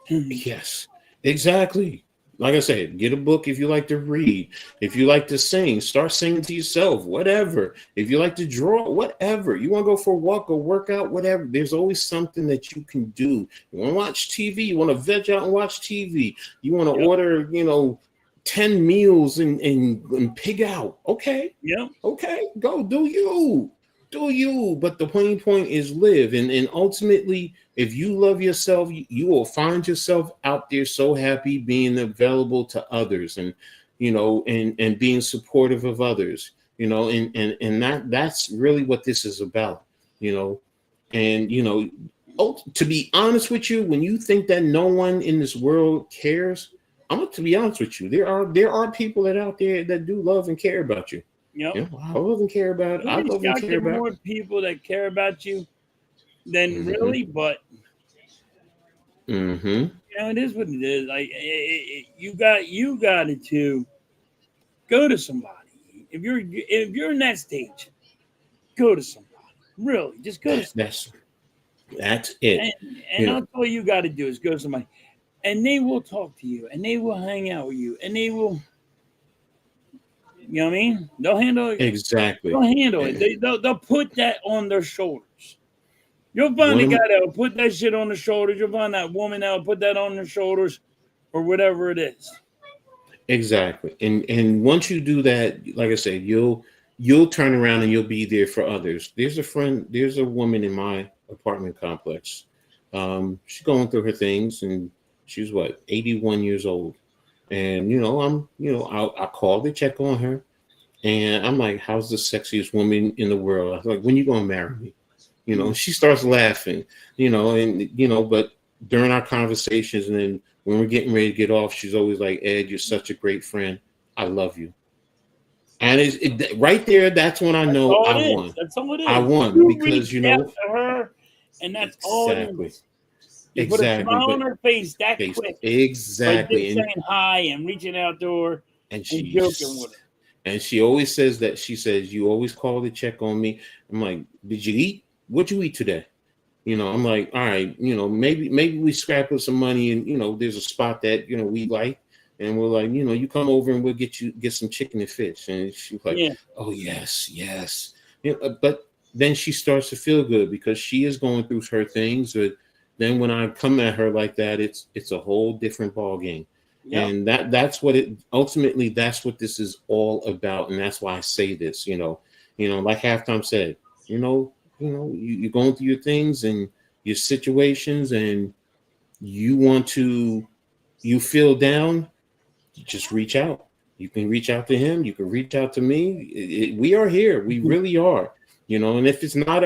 Yes, exactly. Like I said, get a book if you like to read. If you like to sing, start singing to yourself, whatever. If you like to draw, whatever. You want to go for a walk or work out, whatever. There's always something that you can do. You want to watch TV, you want to veg out and watch TV. You want to order, 10 meals and pig out. Okay. Yeah. Okay. Go do you. But the main point is live. And ultimately, if you love yourself, you will find yourself out there so happy being available to others and, and being supportive of others, and that's really what this is about, and, to be honest with you, when you think that no one in this world cares, to be honest with you, there are people that out there that do love and care about you. Yep. I love and care about it. I love and care about more people that care about you than really, but it is what it is. Like you got to go to somebody. If you're in that stage, go to somebody. Really, just go to somebody. That's it. And that's all you got to do is go to somebody, and they will talk to you, and they will hang out with you, and they will. You know what I mean? They'll handle it. Exactly. They'll handle it. They'll put that on their shoulders. You'll find a guy that will put that shit on their shoulders. You'll find that woman that will put that on their shoulders or whatever it is. Exactly. And once you do that, like I said, you'll turn around and you'll be there for others. There's a woman in my apartment complex. She's going through her things and she's 81 years old. And, I called to check on her and I'm like, how's the sexiest woman in the world? I was like, when you going to marry me? She starts laughing, but during our conversations and then when we're getting ready to get off, she's always like, Ed, you're such a great friend. I love you. And right there, that's when I know I won. That's all it is. I won because, to her, and that's all it is. You put a smile on her face that quick. Exactly. And saying hi and reaching out to her and joking with her. And she always says that. She says, you always call to check on me. I'm like, did you eat? What'd you eat today? I'm like, all right, maybe we scrap up some money and, there's a spot that, we like. And we're like, you come over and we'll get some chicken and fish. And she's like, oh, yes. But then she starts to feel good because she is going through her things. But then when I come at her like that, it's a whole different ball game. Yep. And that's what ultimately that's what this is all about. And that's why I say this, like Halftime said, you're going through your things and your situations and you feel down, you just reach out. You can reach out to him. You can reach out to me. We are here. We really are, and if it's not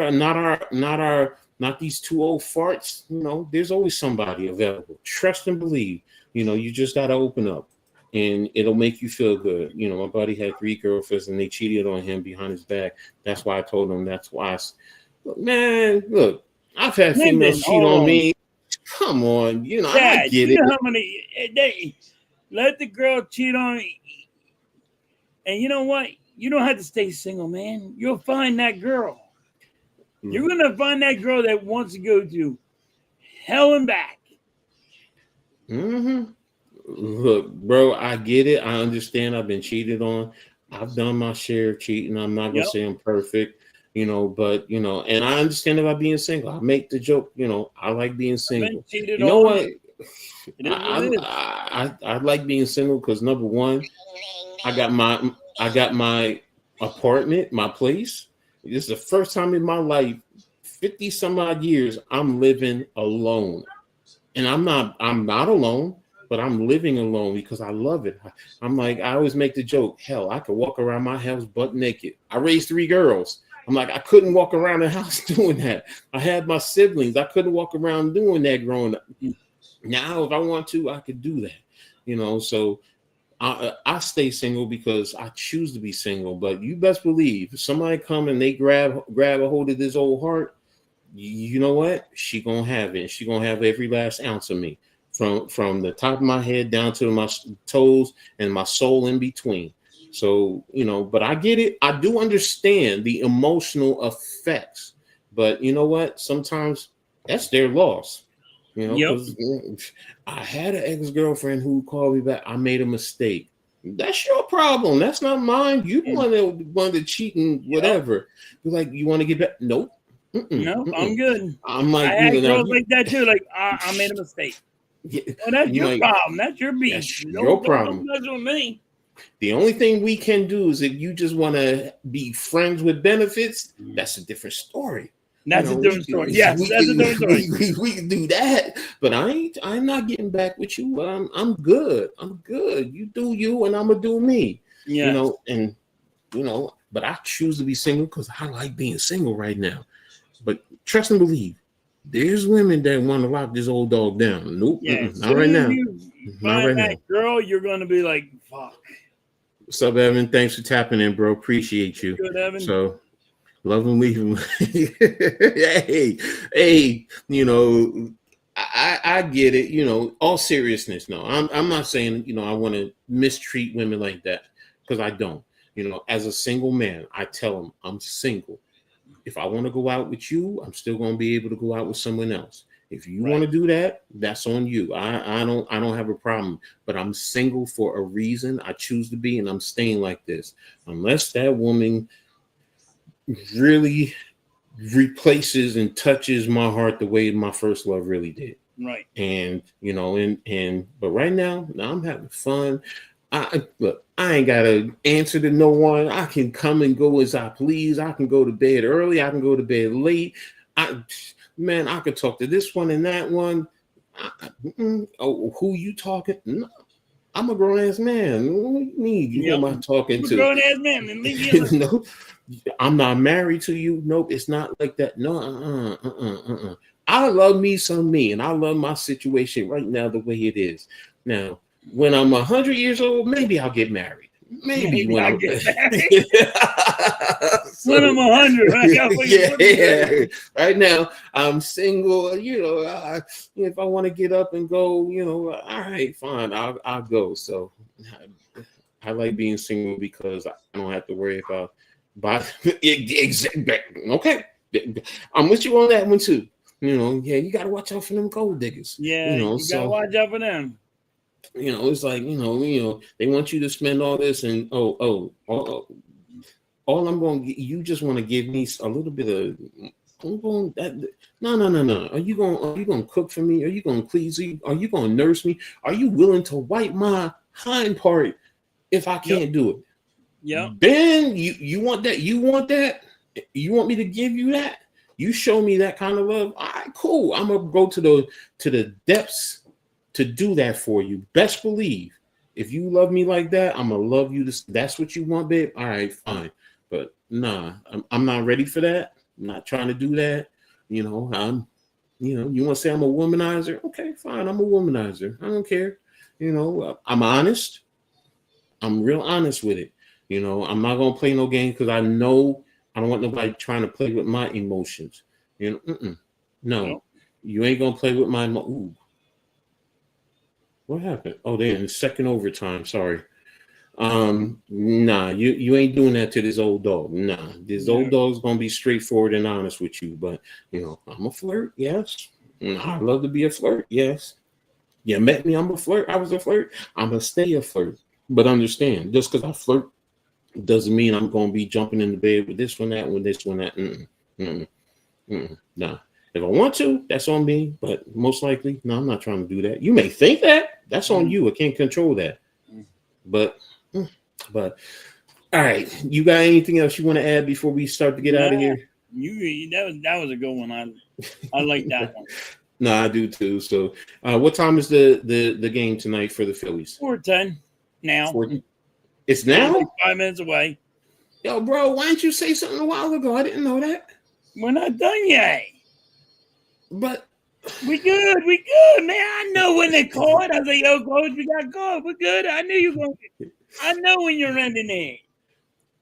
these two old farts, there's always somebody available. Trust and believe, you just got to open up and it'll make you feel good. My buddy had 3 girlfriends and they cheated on him behind his back. That's why I told him, look, I've had females cheat on me. Come on, Dad, I get it. How many let the girl cheat on And you know what? You don't have to stay single, man. You'll find that girl. You're gonna find that girl that wants to go to hell and back. Mm-hmm. Look, bro, I get it. I understand. I've been cheated on. I've done my share of cheating. I'm not gonna Yep. say I'm perfect, but and I understand about being single. I make the joke, I like being I've been single. cheated You know on. what? It is what it is. I like being single because number one, I got my apartment, my place. This is the first time in my life, 50 some odd years, I'm living alone. And I'm not alone, but I'm living alone because I love it. I'm like, I always make the joke, hell, I could walk around my house butt naked. I raised 3 girls. I'm like, I couldn't walk around the house doing that. I had my siblings. I couldn't walk around doing that growing up. Now, if I want to, I could do that. So I stay single because I choose to be single. But you best believe if somebody come and they grab a hold of this old heart, you know what? She gonna have it. She gonna have every last ounce of me, from the top of my head down to my toes and my soul in between. So but I get it. I do understand the emotional effects, but you know what? Sometimes that's their loss. Yep. Because I had an ex-girlfriend who called me back. I made a mistake. That's your problem. That's not mine. You want to cheat and whatever. You're like, you want to get back? Nope. No, I'm good. I'm I like, had girls like that too. Like, I made a mistake. yeah, Well, that's your like, problem. That's your beef. that's your problem. Don't mess with me. The only thing we can do is if you just want to be friends with benefits, that's a different story. That's a different story. Yes, that's a different story. We can do that, but I'm not getting back with you. I'm good. I'm good. You do you, and I'm gonna do me. Yeah. But I choose to be single because I like being single right now. But trust and believe, there's women that want to lock this old dog down. Nope, Yeah. not right now. You Not find right that now. girl, you're gonna be like, fuck. What's up, Evan? Thanks for tapping in, bro. Appreciate you. Good, Evan. So, love and leave him. hey, I get it. All seriousness. No, I'm not saying I want to mistreat women like that because I don't. As a single man, I tell them I'm single. If I want to go out with you, I'm still going to be able to go out with someone else. If you want to do that, that's on you. I don't have a problem, but I'm single for a reason. I choose to be, and I'm staying like this. Unless that woman really replaces and touches my heart the way my first love really did. Right. And but right now I'm having fun. Look, I ain't gotta answer to no one. I can come and go as I please. I can go to bed early. I can go to bed late. I could talk to this one and that one. Who you talking? No, I'm a grown ass man. What do you mean? You know am I talking to? Grown ass man, and leave me alone. No, I'm not married to you. Nope, it's not like that. No, I love me some me, and I love my situation right now the way it is. Now, when I'm 100 years old, maybe I'll get married. Maybe when I'm get married. When I'm 100, yeah. Right now, I'm single. If I want to get up and go, all right, fine, I'll go. So I like being single because I don't have to worry about. Okay, I'm with you on that one too. You got to watch out for them gold diggers. Yeah, you got to watch out for them. It's like they want you to spend all this and all I'm going to you just want to give me a little bit of. No. Are you going to cook for me? Are you going to please me? Are you going to nurse me? Are you willing to wipe my hind part if I can't do it? Yeah. Ben, you want that? You want that? You want me to give you that? You show me that kind of love. All right, cool. I'm gonna go to the depths to do that for you. Best believe, if you love me like that, I'm gonna love you. That's what you want, babe. All right, fine. But nah, I'm not ready for that. I'm not trying to do that. You want to say I'm a womanizer? Okay, fine. I'm a womanizer. I don't care. I'm honest. I'm real honest with it. I'm not gonna play no game because I know I don't want nobody trying to play with my emotions. No, you ain't gonna play with my. Ooh. What happened? Oh, they're in second overtime. Sorry. Nah, you ain't doing that to this old dog. Nah, this old No. dog's gonna be straightforward and honest with you. But I'm a flirt. Yes, I love to be a flirt. Yes, you met me. I'm a flirt. I was a flirt. I'm gonna stay a flirt. But understand, just because I flirt doesn't mean I'm gonna be jumping in the bed with this one, that one, this one, that. Nah. If I want to, that's on me. But most likely, no, I'm not trying to do that. You may think that. That's on you. I can't control that. But, but all right. You got anything else you want to add before we start to get out of here? That was a good one. I like that one. No, I do too. So, what time is the game tonight for the Phillies? 4:10 now. It's now? Like 5 minutes away. Yo, bro, why didn't you say something a while ago? I didn't know that. We're not done yet. But we good, man. I know when they call it. I was like, yo, coach, we got called. We're good. I knew you were going. I know when you're ending it.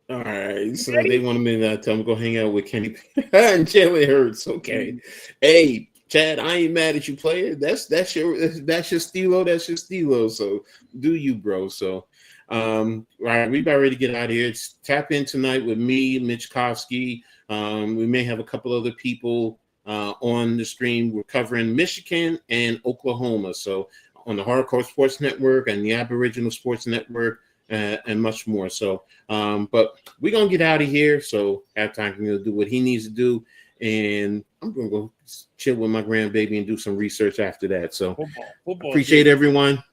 All right, so they want me to tell them go hang out with Kenny and Jalen Hurts. Okay, hey Chad, I ain't mad at you playing. That's your steelo. That's your steelo. So do you, bro? So, all right, we about ready to get out of here. It's tap in tonight with me, Mitch Kofsky. We may have a couple other people on the stream. We're covering Michigan and Oklahoma. So on the Hardcore Sports Network and the Aboriginal Sports Network. And much more. So, but we're gonna get out of here. So Halftime can do what he needs to do, and I'm gonna go chill with my grandbaby and do some research after that. So, football appreciate everyone.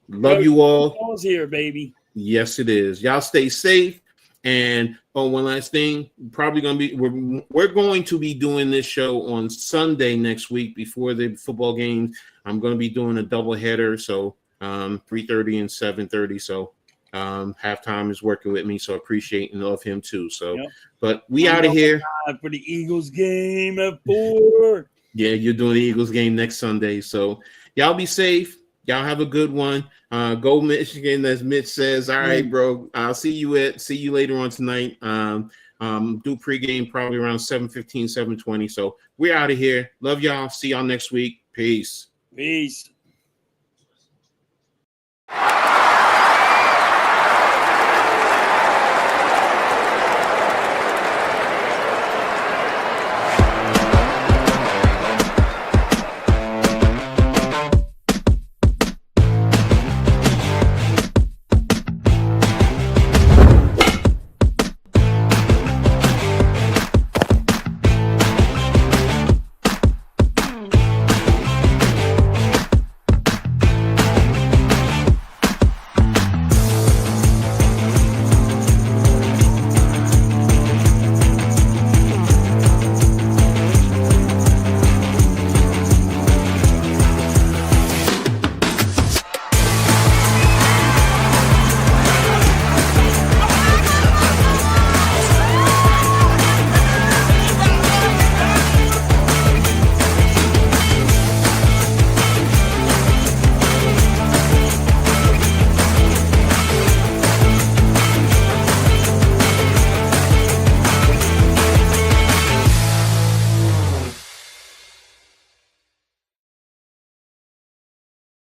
Love you all. Football's here, baby. Yes, it is. Y'all stay safe. And one last thing, we're going to be doing this show on Sunday next week before the football games. I'm going to be doing a double header, so 3:30 and 7:30. So. Halftime is working with me, so appreciate and love him too. So, but we out of here for the Eagles game at 4. Yeah, you're doing the Eagles game next Sunday. So y'all be safe. Y'all have a good one. Go Michigan, as Mitch says. All right, bro. I'll see you later on tonight. Do pregame probably around 7:15, 7:20. So we're out of here. Love y'all. See y'all next week. Peace.